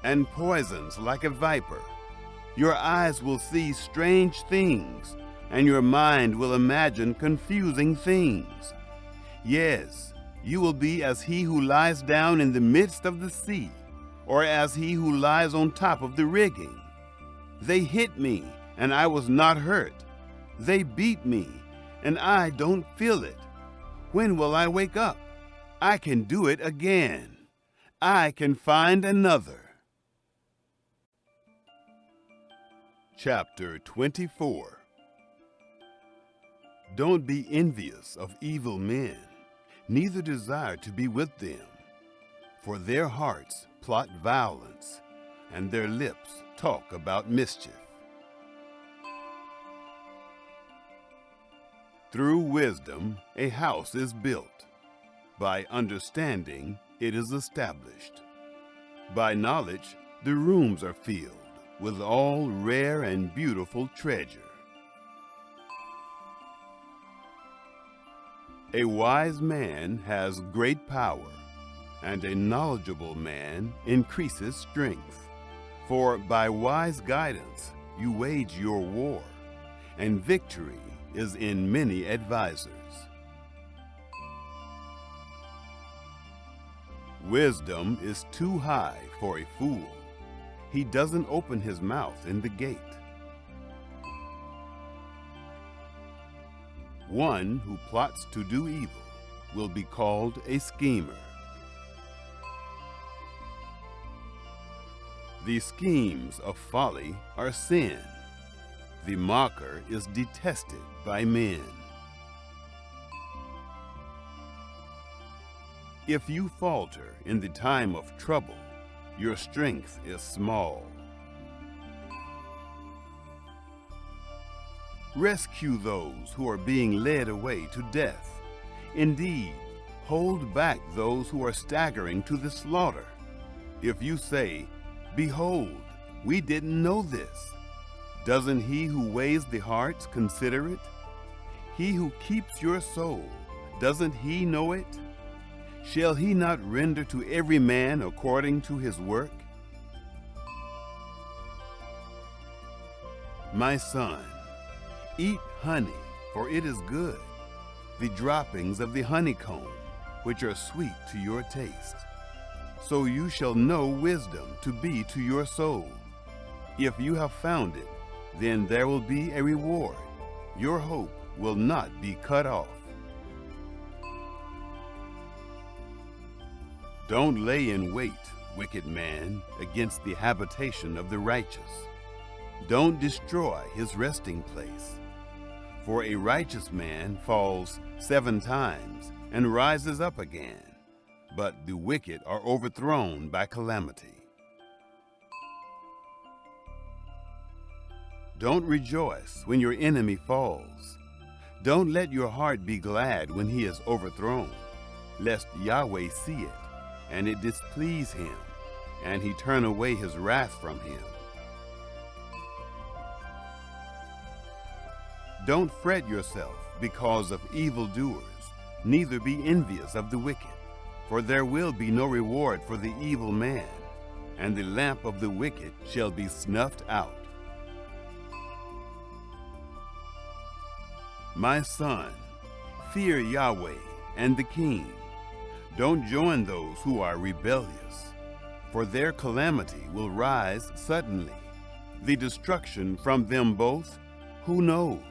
and poisons like a viper. Your eyes will see strange things, and your mind will imagine confusing things. Yes, you will be as he who lies down in the midst of the sea, or as he who lies on top of the rigging. They hit me, and I was not hurt. They beat me, and I don't feel it. When will I wake up? I can do it again. I can find another. Chapter 24. Don't be envious of evil men, neither desire to be with them. For their hearts plot violence, and their lips talk about mischief. Through wisdom a house is built. By understanding it is established. By knowledge the rooms are filled with all rare and beautiful treasure. A wise man has great power, and a knowledgeable man increases strength. For by wise guidance you wage your war, and victory is in many advisers. Wisdom is too high for a fool. He doesn't open his mouth in the gate. One who plots to do evil will be called a schemer. The schemes of folly are sin. The mocker is detested by men. If you falter in the time of trouble, your strength is small. Rescue those who are being led away to death. Indeed, hold back those who are staggering to the slaughter. If you say, "Behold, we didn't know this," doesn't he who weighs the hearts consider it? He who keeps your soul, doesn't he know it? Shall he not render to every man according to his work? My son, eat honey, for it is good, the droppings of the honeycomb, which are sweet to your taste. So you shall know wisdom to be to your soul. If you have found it, then there will be a reward. Your hope will not be cut off. Don't lay in wait, wicked man, against the habitation of the righteous. Don't destroy his resting place. For a righteous man falls 7 times and rises up again, but the wicked are overthrown by calamity. Don't rejoice when your enemy falls. Don't let your heart be glad when he is overthrown, lest Yahweh see it, and it displease him, and he turn away his wrath from him. Don't fret yourself because of evildoers, neither be envious of the wicked, for there will be no reward for the evil man, and the lamp of the wicked shall be snuffed out. My son, fear Yahweh and the king. Don't join those who are rebellious, for their calamity will rise suddenly. The destruction from them both, who knows?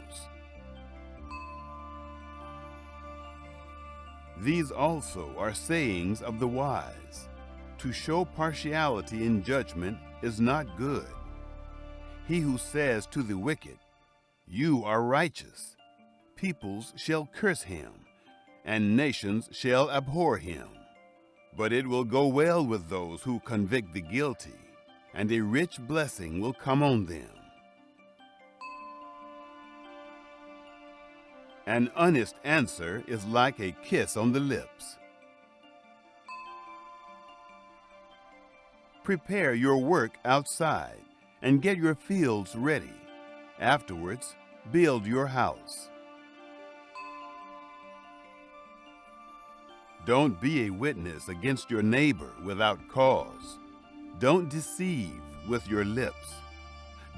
These also are sayings of the wise. To show partiality in judgment is not good. He who says to the wicked, "You are righteous," peoples shall curse him, and nations shall abhor him. But it will go well with those who convict the guilty, and a rich blessing will come on them. An honest answer is like a kiss on the lips. Prepare your work outside, and get your fields ready. Afterwards, build your house. Don't be a witness against your neighbor without cause. Don't deceive with your lips.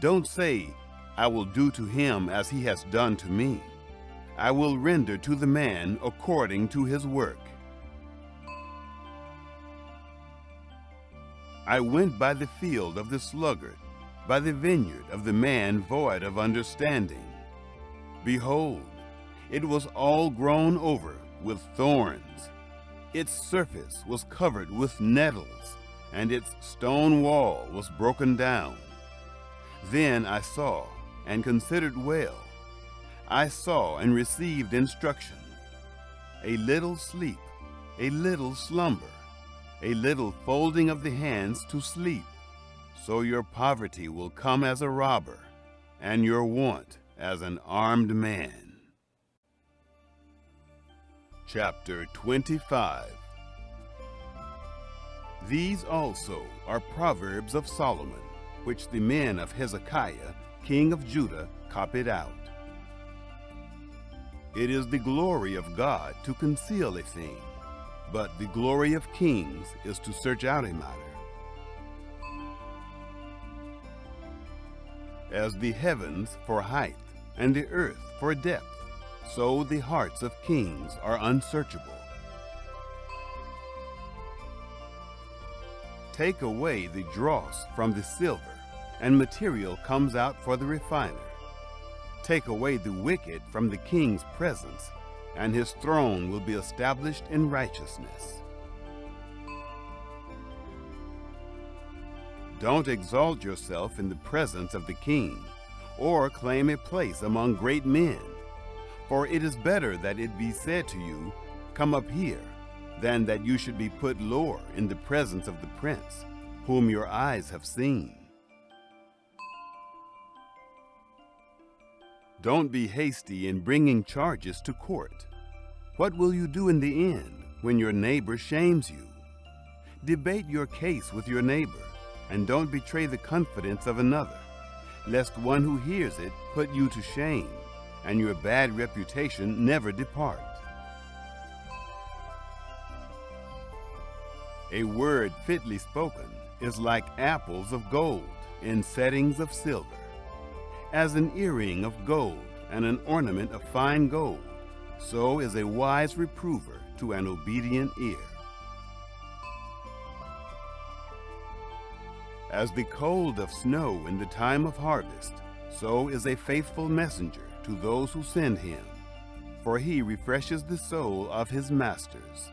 Don't say, I will do to him as he has done to me. I will render to the man according to his work. I went by the field of the sluggard, by the vineyard of the man void of understanding. Behold, it was all grown over with thorns. Its surface was covered with nettles, and its stone wall was broken down. Then I saw and considered well. I saw and received instruction. A little sleep, a little slumber, a little folding of the hands to sleep. So your poverty will come as a robber, and your want as an armed man. Chapter 25. These also are Proverbs of Solomon, which the men of Hezekiah, king of Judah, copied out. It is the glory of God to conceal a thing, but the glory of kings is to search out a matter. As the heavens for height, and the earth for depth, so the hearts of kings are unsearchable. Take away the dross from the silver, and material comes out for the refiner. Take away the wicked from the king's presence, and his throne will be established in righteousness. Don't exalt yourself in the presence of the king, or claim a place among great men. For it is better that it be said to you, Come up here, than that you should be put lower in the presence of the prince, whom your eyes have seen. Don't be hasty in bringing charges to court. What will you do in the end when your neighbor shames you? Debate your case with your neighbor, and don't betray the confidence of another, lest one who hears it put you to shame, and your bad reputation never depart. A word fitly spoken is like apples of gold in settings of silver. As an earring of gold and an ornament of fine gold, so is a wise reprover to an obedient ear. As the cold of snow in the time of harvest, so is a faithful messenger to those who send him, for he refreshes the soul of his masters.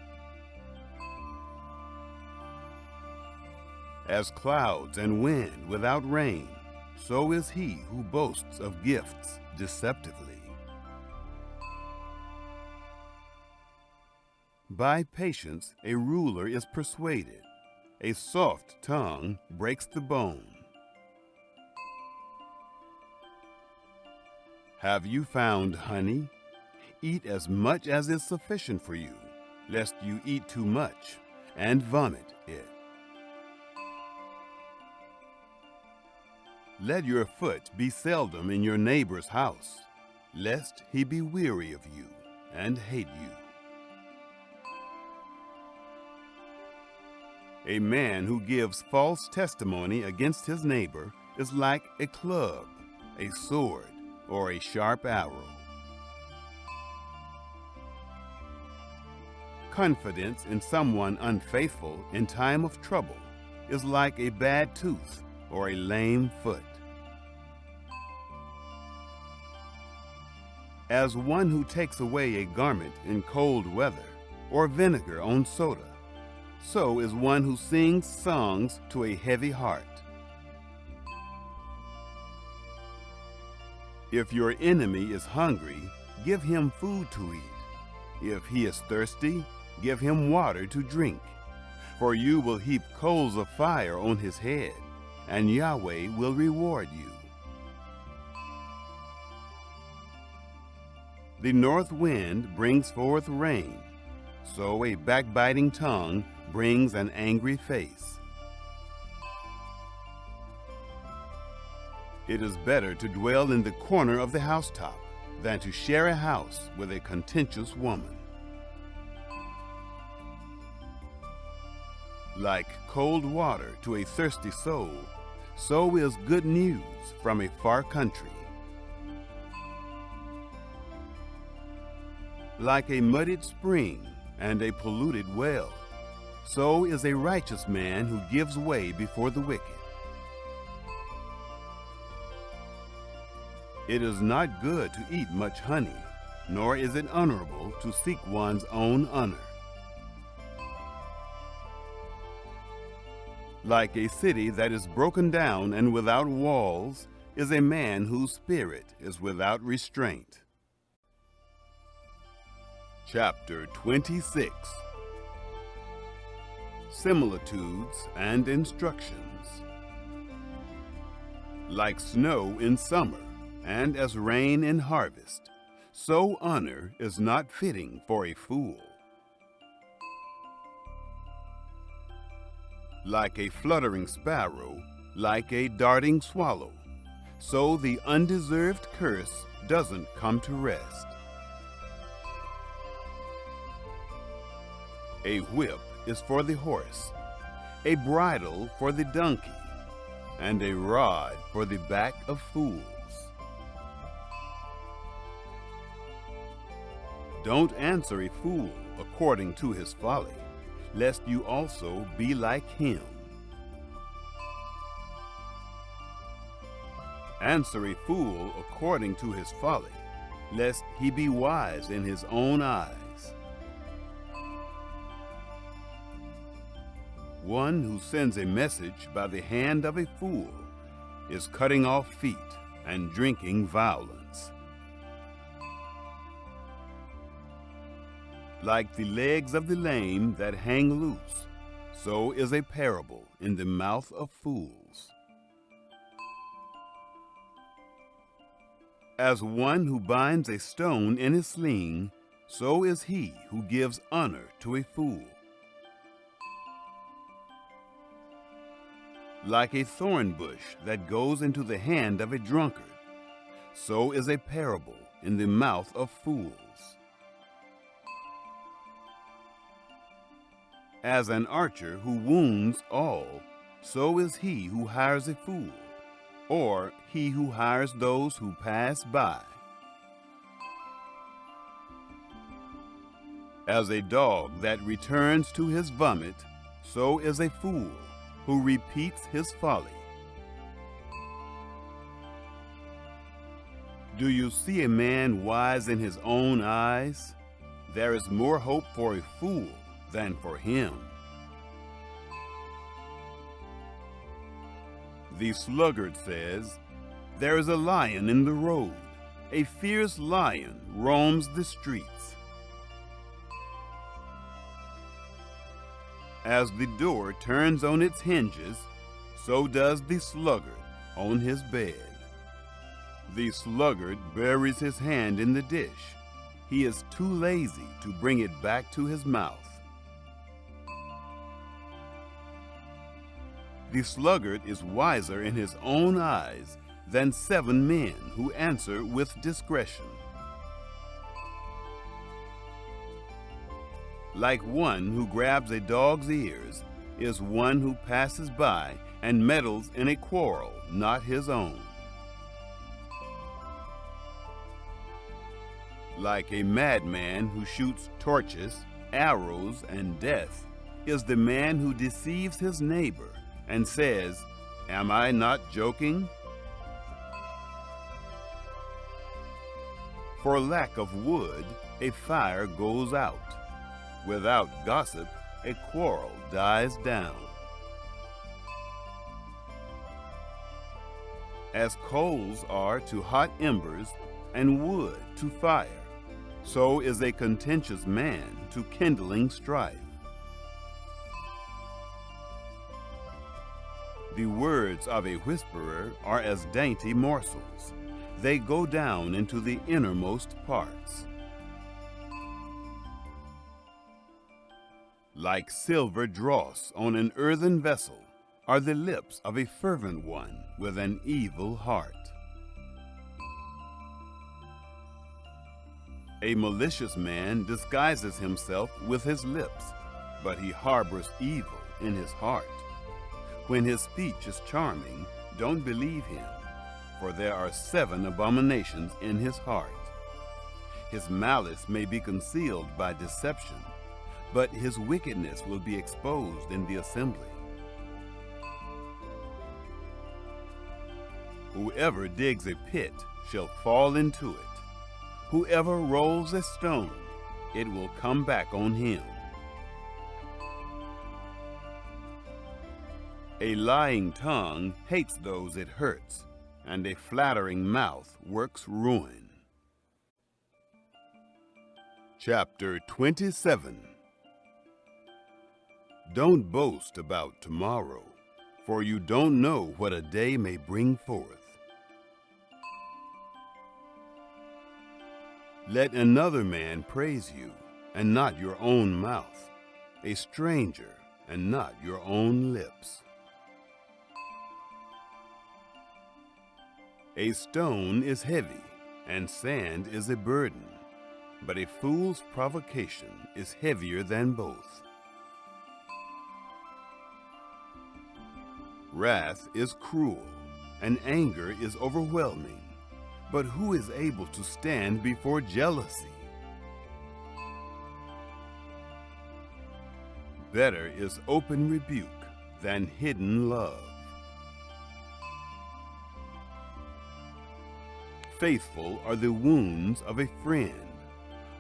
As clouds and wind without rain, so is he who boasts of gifts deceptively. By patience a ruler is persuaded. A soft tongue breaks the bone. Have you found honey? Eat as much as is sufficient for you, lest you eat too much and vomit it. Let your foot be seldom in your neighbor's house, lest he be weary of you and hate you. A man who gives false testimony against his neighbor is like a club, a sword, or a sharp arrow. Confidence in someone unfaithful in time of trouble is like a bad tooth or a lame foot. As one who takes away a garment in cold weather, or vinegar on soda, so is one who sings songs to a heavy heart. If your enemy is hungry, give him food to eat. If he is thirsty, give him water to drink. For you will heap coals of fire on his head, and Yahweh will reward you. The north wind brings forth rain, so a backbiting tongue brings an angry face. It is better to dwell in the corner of the housetop than to share a house with a contentious woman. Like cold water to a thirsty soul, so is good news from a far country. Like a muddied spring and a polluted well, so is a righteous man who gives way before the wicked. It is not good to eat much honey, nor is it honorable to seek one's own honor. Like a city that is broken down and without walls is a man whose spirit is without restraint. Chapter 26. Similitudes and instructions. Like snow in summer and as rain in harvest, so honor is not fitting for a fool. Like a fluttering sparrow, like a darting swallow, so the undeserved curse doesn't come to rest. A whip is for the horse, a bridle for the donkey, and a rod for the back of fools. Don't answer a fool according to his folly, lest you also be like him. Answer a fool according to his folly, lest he be wise in his own eyes. One who sends a message by the hand of a fool is cutting off feet and drinking violence. Like the legs of the lame that hang loose, so is a parable in the mouth of fools. As one who binds a stone in his sling, so is he who gives honor to a fool. Like a thorn bush that goes into the hand of a drunkard, so is a parable in the mouth of fools. As an archer who wounds all, so is he who hires a fool, or he who hires those who pass by. As a dog that returns to his vomit, so is a fool who repeats his folly. Do you see a man wise in his own eyes? There is more hope for a fool than for him. The sluggard says, "There is a lion in the road. A fierce lion roams the streets." As the door turns on its hinges, so does the sluggard on his bed. The sluggard buries his hand in the dish. He is too lazy to bring it back to his mouth. The sluggard is wiser in his own eyes than 7 men who answer with discretion. Like one who grabs a dog's ears is one who passes by and meddles in a quarrel not his own. Like a madman who shoots torches, arrows, and death is the man who deceives his neighbor and says, "Am I not joking?" For lack of wood, a fire goes out. Without gossip, a quarrel dies down. As coals are to hot embers and wood to fire, so is a contentious man to kindling strife. The words of a whisperer are as dainty morsels. They go down into the innermost parts. Like silver dross on an earthen vessel are the lips of a fervent one with an evil heart. A malicious man disguises himself with his lips, but he harbors evil in his heart. When his speech is charming, don't believe him, for there are 7 abominations in his heart. His malice may be concealed by deception, but his wickedness will be exposed in the assembly. Whoever digs a pit shall fall into it. Whoever rolls a stone, it will come back on him. A lying tongue hates those it hurts, and a flattering mouth works ruin. Chapter 27. Don't boast about tomorrow, for you don't know what a day may bring forth. Let another man praise you, and not your own mouth, a stranger, and not your own lips. A stone is heavy, and sand is a burden, but a fool's provocation is heavier than both. Wrath is cruel, and anger is overwhelming, but who is able to stand before jealousy? Better is open rebuke than hidden love. Faithful are the wounds of a friend,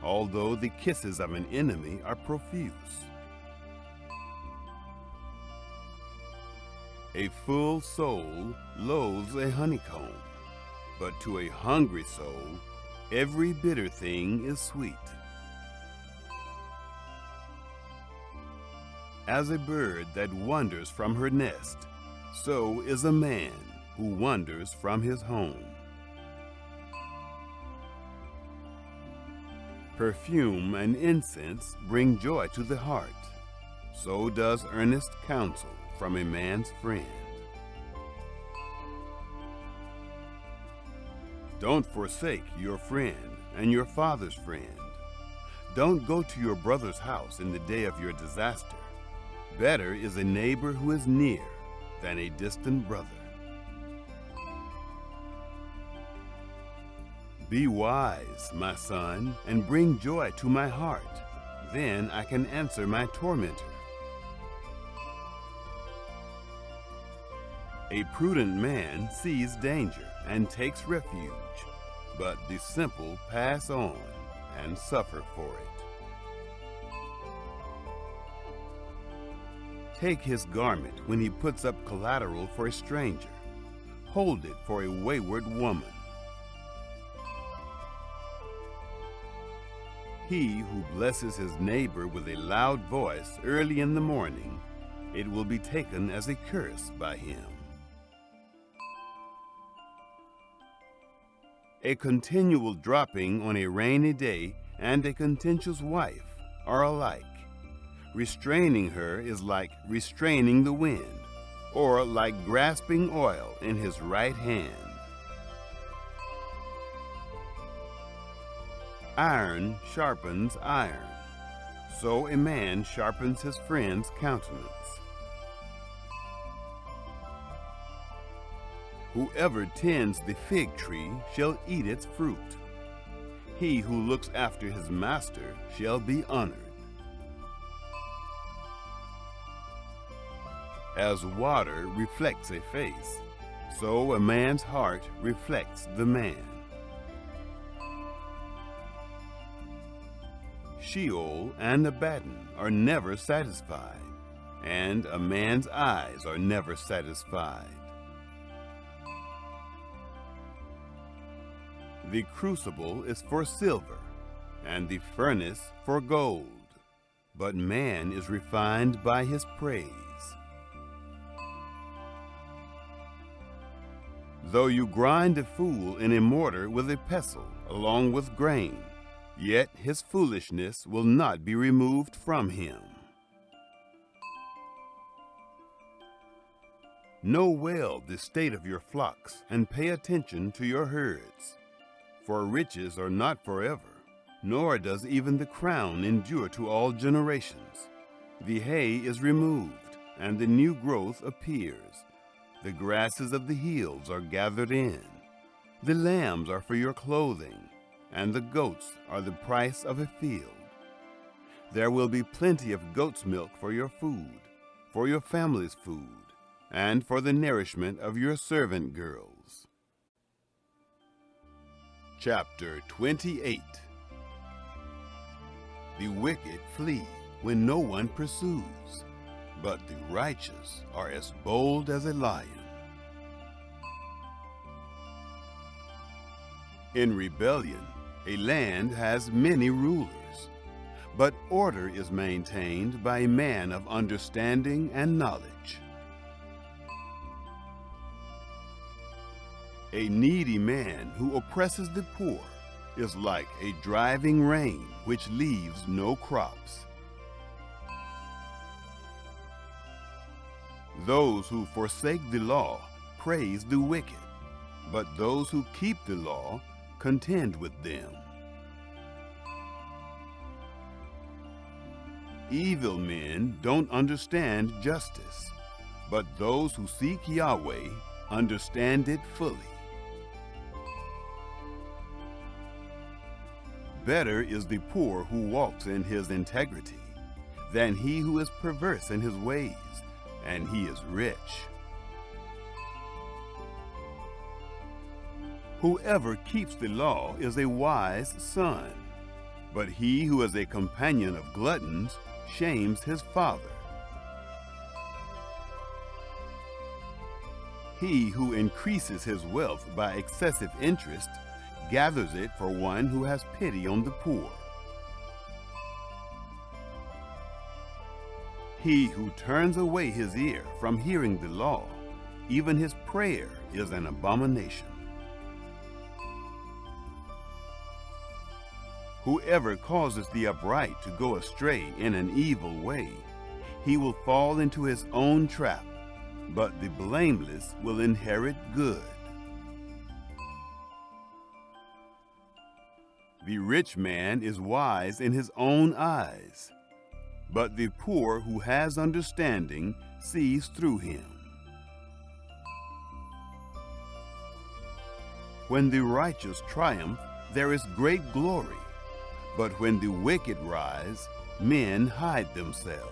although the kisses of an enemy are profuse. A full soul loathes a honeycomb, but to a hungry soul, every bitter thing is sweet. As a bird that wanders from her nest, so is a man who wanders from his home. Perfume and incense bring joy to the heart, so does earnest counsel from a man's friend. Don't forsake your friend and your father's friend. Don't go to your brother's house in the day of your disaster. Better is a neighbor who is near than a distant brother. Be wise, my son, and bring joy to my heart. Then I can answer my tormentor. A prudent man sees danger and takes refuge, but the simple pass on and suffer for it. Take his garment when he puts up collateral for a stranger. Hold it for a wayward woman. He who blesses his neighbor with a loud voice early in the morning, it will be taken as a curse by him. A continual dropping on a rainy day and a contentious wife are alike. Restraining her is like restraining the wind, or like grasping oil in his right hand. Iron sharpens iron, so a man sharpens his friend's countenance. Whoever tends the fig tree shall eat its fruit. He who looks after his master shall be honored. As water reflects a face, so a man's heart reflects the man. Sheol and Abaddon are never satisfied, and a man's eyes are never satisfied. The crucible is for silver, and the furnace for gold, but man is refined by his praise. Though you grind a fool in a mortar with a pestle along with grain, yet his foolishness will not be removed from him. Know well the state of your flocks, and pay attention to your herds. For riches are not forever, nor does even the crown endure to all generations. The hay is removed, and the new growth appears. The grasses of the hills are gathered in. The lambs are for your clothing, and the goats are the price of a field. There will be plenty of goat's milk for your food, for your family's food, and for the nourishment of your servant girls. Chapter 28. The wicked flee when no one pursues, but the righteous are as bold as a lion. In rebellion, a land has many rulers, but order is maintained by a man of understanding and knowledge. A needy man who oppresses the poor is like a driving rain which leaves no crops. Those who forsake the law praise the wicked, but those who keep the law contend with them. Evil men don't understand justice, but those who seek Yahweh understand it fully. Better is the poor who walks in his integrity than he who is perverse in his ways, and he is rich. Whoever keeps the law is a wise son, but he who is a companion of gluttons shames his father. He who increases his wealth by excessive interest gathers it for one who has pity on the poor. He who turns away his ear from hearing the law, even his prayer is an abomination. Whoever causes the upright to go astray in an evil way, he will fall into his own trap, but the blameless will inherit good. The rich man is wise in his own eyes, but the poor who has understanding sees through him. When the righteous triumph, there is great glory, but when the wicked rise, men hide themselves.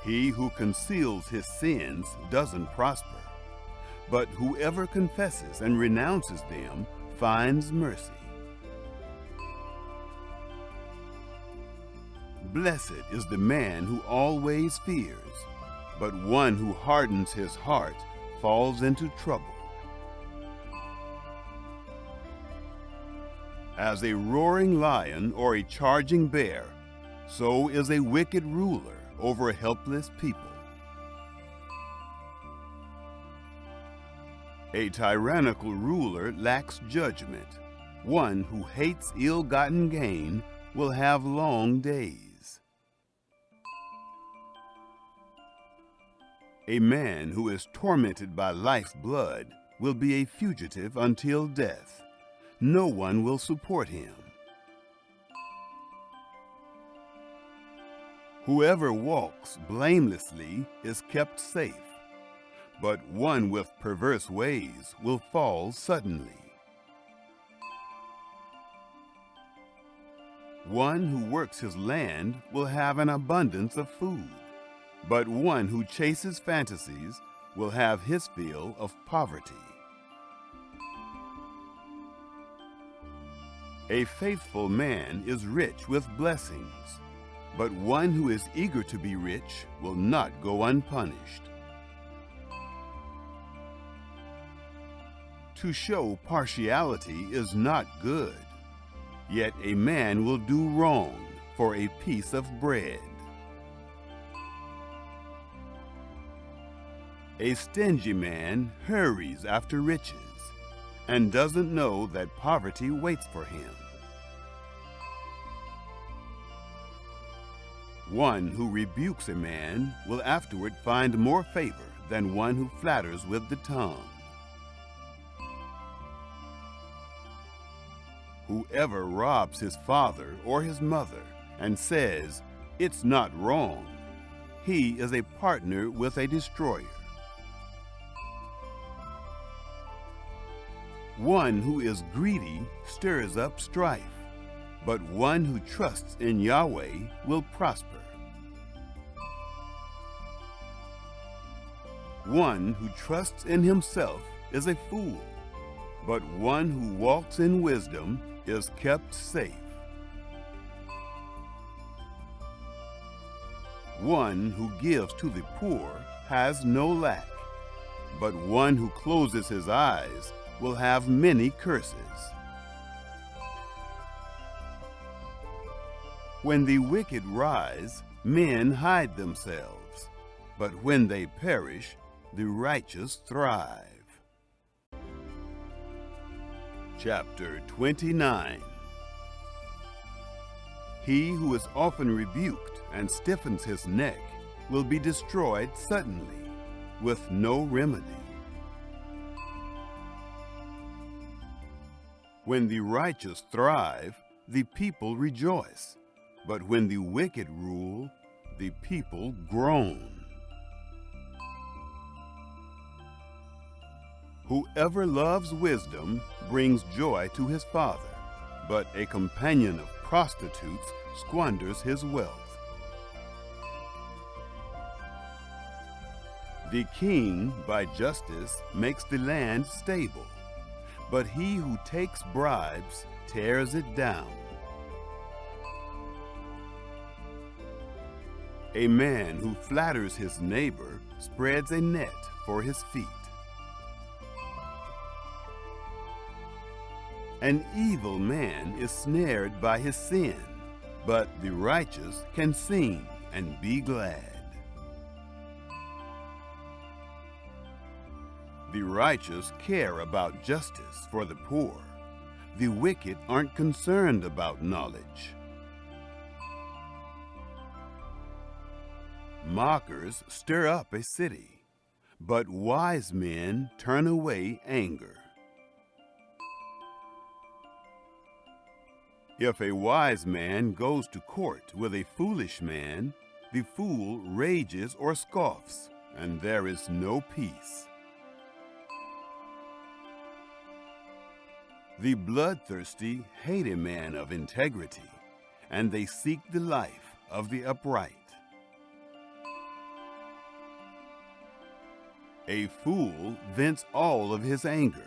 He who conceals his sins doesn't prosper, but whoever confesses and renounces them finds mercy. Blessed is the man who always fears, but one who hardens his heart falls into trouble. As a roaring lion or a charging bear, so is a wicked ruler over helpless people. A tyrannical ruler lacks judgment. One who hates ill-gotten gain will have long days. A man who is tormented by life blood will be a fugitive until death. No one will support him. Whoever walks blamelessly is kept safe, but one with perverse ways will fall suddenly. One who works his land will have an abundance of food, but one who chases fantasies will have his fill of poverty. A faithful man is rich with blessings, but one who is eager to be rich will not go unpunished. To show partiality is not good, yet a man will do wrong for a piece of bread. A stingy man hurries after riches and doesn't know that poverty waits for him. One who rebukes a man will afterward find more favor than one who flatters with the tongue. Whoever robs his father or his mother and says, It's not wrong. He is a partner with a destroyer. One who is greedy stirs up strife, but one who trusts in Yahweh will prosper. One who trusts in himself is a fool, but one who walks in wisdom is kept safe. One who gives to the poor has no lack, but one who closes his eyes will have many curses. When the wicked rise, men hide themselves, but when they perish, the righteous thrive. Chapter 29. He who is often rebuked and stiffens his neck will be destroyed suddenly, with no remedy. When the righteous thrive, the people rejoice, but when the wicked rule, the people groan. Whoever loves wisdom brings joy to his father, but a companion of prostitutes squanders his wealth. The king, by justice, makes the land stable, but he who takes bribes tears it down. A man who flatters his neighbor spreads a net for his feet. An evil man is snared by his sin, but the righteous can sing and be glad. The righteous care about justice for the poor. The wicked aren't concerned about knowledge. Mockers stir up a city, but wise men turn away anger. If a wise man goes to court with a foolish man, the fool rages or scoffs, and there is no peace. The bloodthirsty hate a man of integrity, and they seek the life of the upright. A fool vents all of his anger,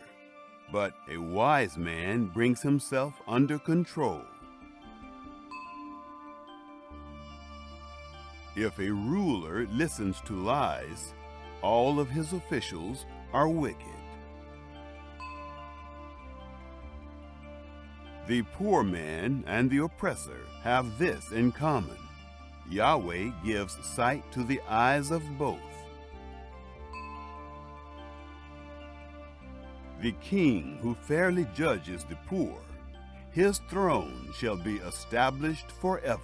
but a wise man brings himself under control. If a ruler listens to lies, all of his officials are wicked. The poor man and the oppressor have this in common: Yahweh gives sight to the eyes of both. The king who fairly judges the poor, his throne shall be established forever.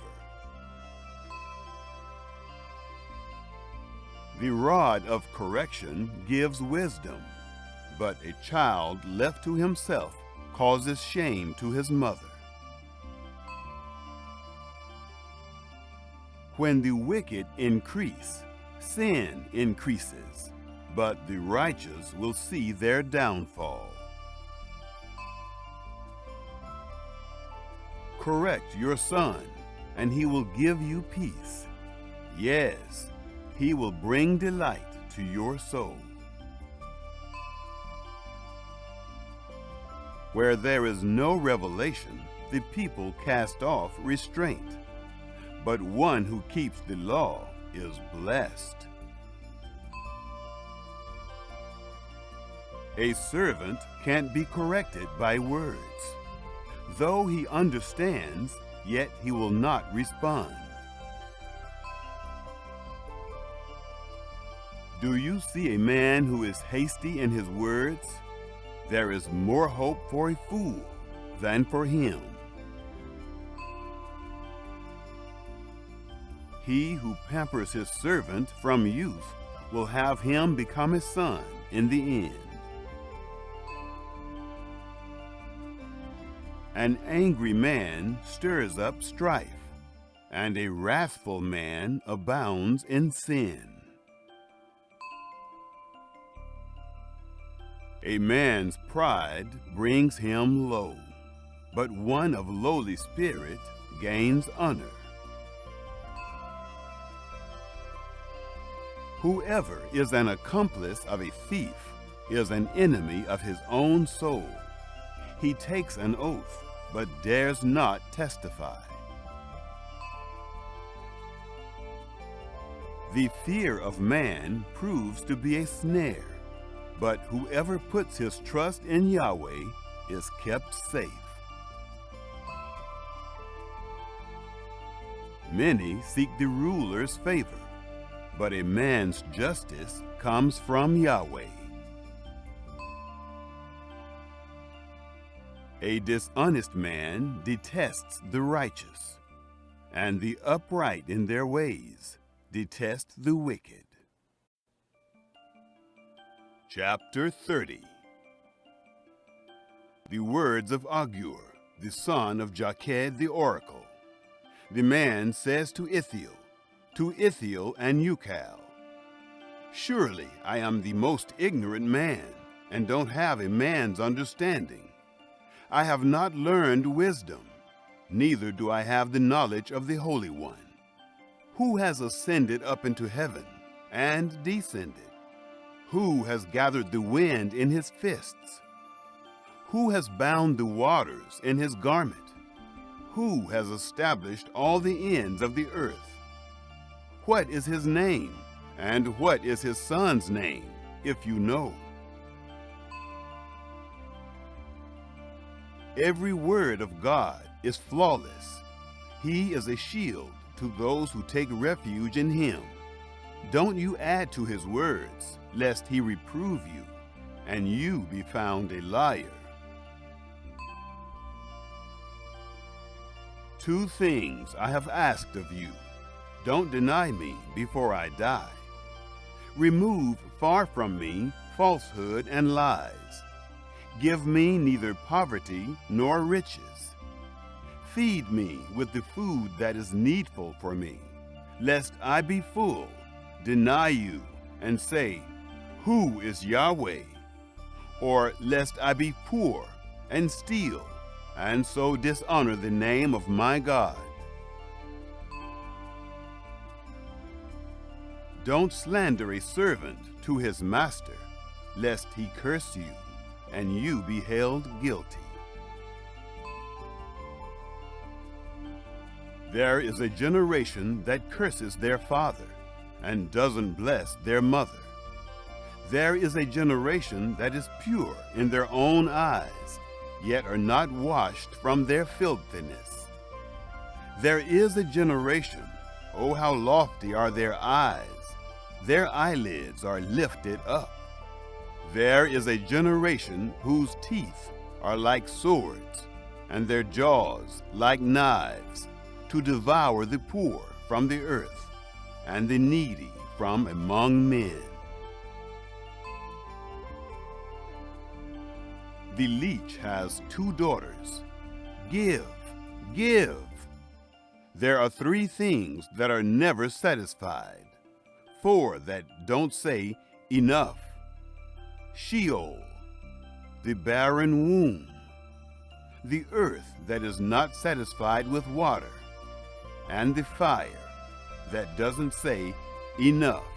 The rod of correction gives wisdom, but a child left to himself causes shame to his mother. When the wicked increase, sin increases, but the righteous will see their downfall. Correct your son, and he will give you peace. Yes, he will bring delight to your soul. Where there is no revelation, the people cast off restraint, but one who keeps the law is blessed. A servant can't be corrected by words. Though he understands, yet he will not respond. Do you see a man who is hasty in his words? There is more hope for a fool than for him. He who pampers his servant from youth will have him become a son in the end. An angry man stirs up strife, and a wrathful man abounds in sin. A man's pride brings him low, but one of lowly spirit gains honor. Whoever is an accomplice of a thief is an enemy of his own soul. He takes an oath, but dares not testify. The fear of man proves to be a snare, but whoever puts his trust in Yahweh is kept safe. Many seek the ruler's favor, but a man's justice comes from Yahweh. A dishonest man detests the righteous, and the upright in their ways detest the wicked. Chapter 30. The words of Agur, the son of Jaked the oracle. The man says to Ithiel and Ucal, "Surely I am the most ignorant man, and don't have a man's understanding. I have not learned wisdom, neither do I have the knowledge of the Holy One. Who has ascended up into heaven and descended? Who has gathered the wind in his fists? Who has bound the waters in his garment? Who has established all the ends of the earth? What is his name, and what is his son's name, if you know?" Every word of God is flawless. He is a shield to those who take refuge in him. Don't you add to his words, lest he reprove you, and you be found a liar. 2 things I have asked of you. Don't deny me before I die. Remove far from me falsehood and lies. Give me neither poverty nor riches. Feed me with the food that is needful for me, lest I be full, deny you, and say, "Who is Yahweh?" Or lest I be poor and steal, and so dishonor the name of my God. Don't slander a servant to his master, lest he curse you, and you be held guilty. There is a generation that curses their father, and doesn't bless their mother. There is a generation that is pure in their own eyes, yet are not washed from their filthiness. There is a generation, oh how lofty are their eyes, their eyelids are lifted up. There is a generation whose teeth are like swords, and their jaws like knives, to devour the poor from the earth, and the needy from among men. The leech has 2 daughters. Give, give. There are 3 things that are never satisfied, 4 that don't say enough. Sheol, the barren womb, the earth that is not satisfied with water, and the fire that doesn't say enough.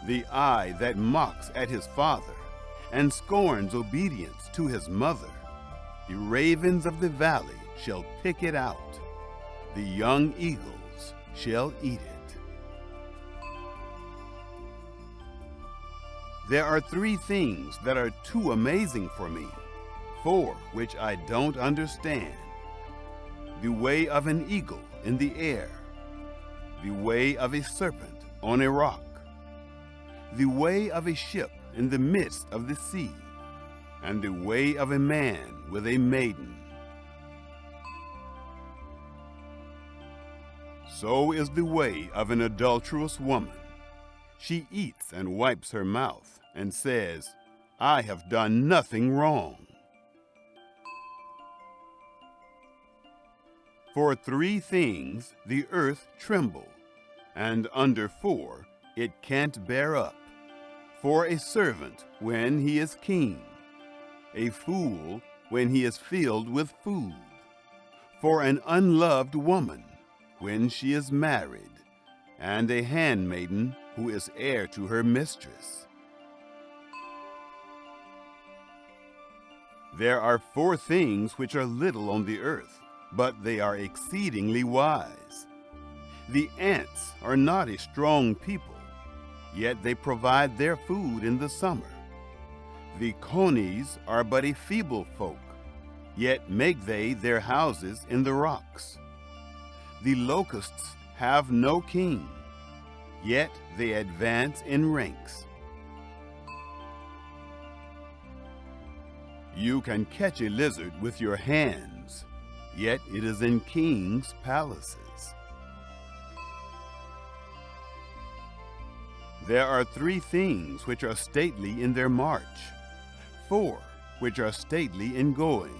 The eye that mocks at his father and scorns obedience to his mother. The ravens of the valley shall pick it out. The young eagles shall eat it. There are 3 things that are too amazing for me, 4 which I don't understand. The way of an eagle in the air, the way of a serpent on a rock, the way of a ship in the midst of the sea, and the way of a man with a maiden. So is the way of an adulterous woman. She eats and wipes her mouth and says, "I have done nothing wrong." For 3 things the earth tremble, and under 4 it can't bear up. For a servant when he is king, a fool when he is filled with food, for an unloved woman when she is married, and a handmaiden who is heir to her mistress. There are 4 things which are little on the earth, but they are exceedingly wise. The ants are not a strong people, yet they provide their food in the summer. The conies are but a feeble folk, yet make they their houses in the rocks. The locusts have no king, yet they advance in ranks. You can catch a lizard with your hands, yet it is in kings' palaces. There are 3 things which are stately in their march, 4 which are stately in going: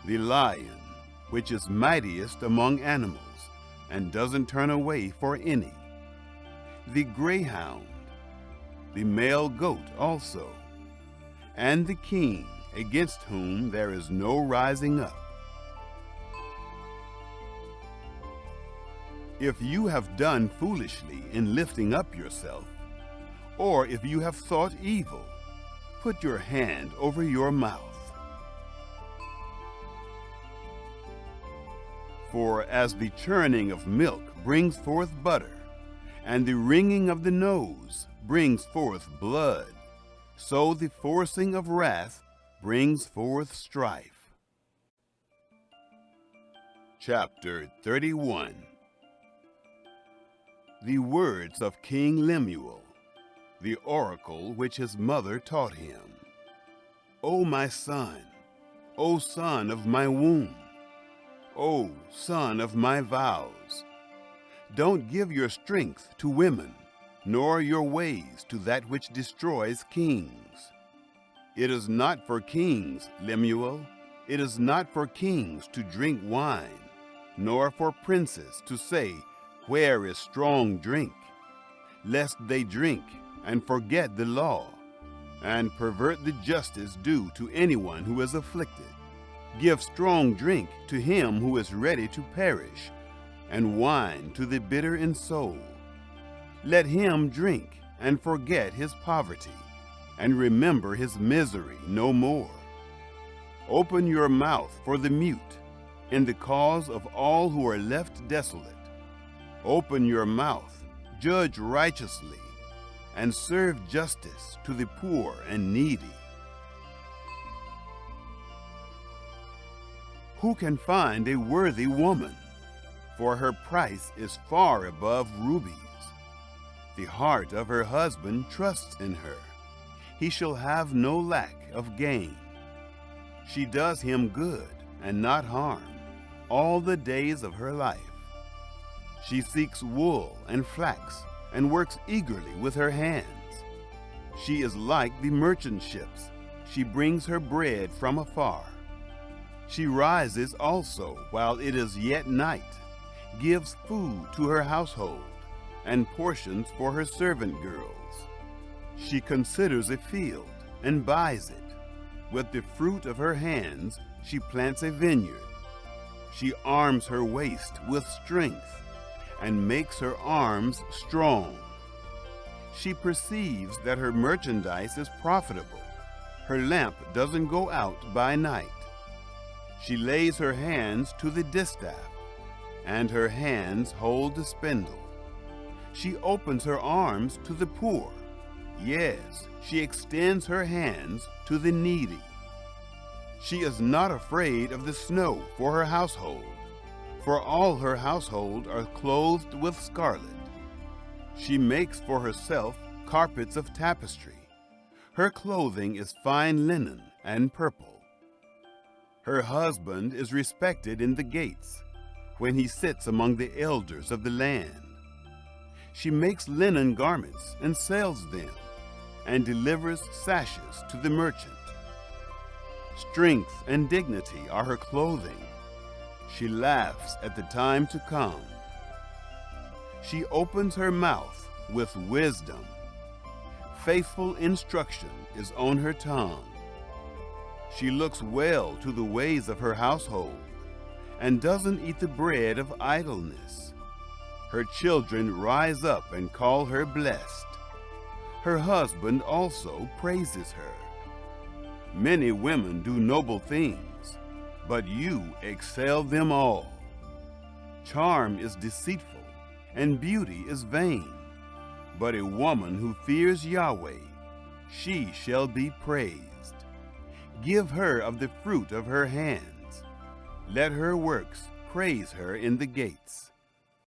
the lion, which is mightiest among animals, and doesn't turn away for any; the greyhound, the male goat also, and the king, against whom there is no rising up. If you have done foolishly in lifting up yourself, or if you have thought evil, put your hand over your mouth. For as the churning of milk brings forth butter, and the wringing of the nose brings forth blood, so the forcing of wrath brings forth strife. Chapter 31. The words of King Lemuel, the oracle which his mother taught him. O my son, O son of my womb, O son of my vows, don't give your strength to women, nor your ways to that which destroys kings. It is not for kings, Lemuel, it is not for kings to drink wine, nor for princes to say, "Where is strong drink?" lest they drink and forget the law, and pervert the justice due to anyone who is afflicted. Give strong drink to him who is ready to perish, and wine to the bitter in soul. Let him drink and forget his poverty, and remember his misery no more. Open your mouth for the mute, in the cause of all who are left desolate. Open your mouth, judge righteously, and serve justice to the poor and needy. Who can find a worthy woman? For her price is far above rubies. The heart of her husband trusts in her. He shall have no lack of gain. She does him good and not harm all the days of her life. She seeks wool and flax and works eagerly with her hands. She is like the merchant ships. She brings her bread from afar. She rises also while it is yet night, gives food to her household, and portions for her servant girls. She considers a field and buys it. With the fruit of her hands she plants a vineyard. She arms her waist with strength and makes her arms strong. She perceives that her merchandise is profitable. Her lamp doesn't go out by night. She lays her hands to the distaff, and her hands hold the spindle. She opens her arms to the poor. Yes, she extends her hands to the needy. She is not afraid of the snow for her household, for all her household are clothed with scarlet. She makes for herself carpets of tapestry. Her clothing is fine linen and purple. Her husband is respected in the gates, when he sits among the elders of the land. She makes linen garments and sells them, and delivers sashes to the merchant. Strength and dignity are her clothing. She laughs at the time to come. She opens her mouth with wisdom. Faithful instruction is on her tongue. She looks well to the ways of her household and doesn't eat the bread of idleness. Her children rise up and call her blessed. Her husband also praises her. Many women do noble things, but you excel them all. Charm is deceitful, and beauty is vain. But a woman who fears Yahweh, she shall be praised. Give her of the fruit of her hands. Let her works praise her in the gates.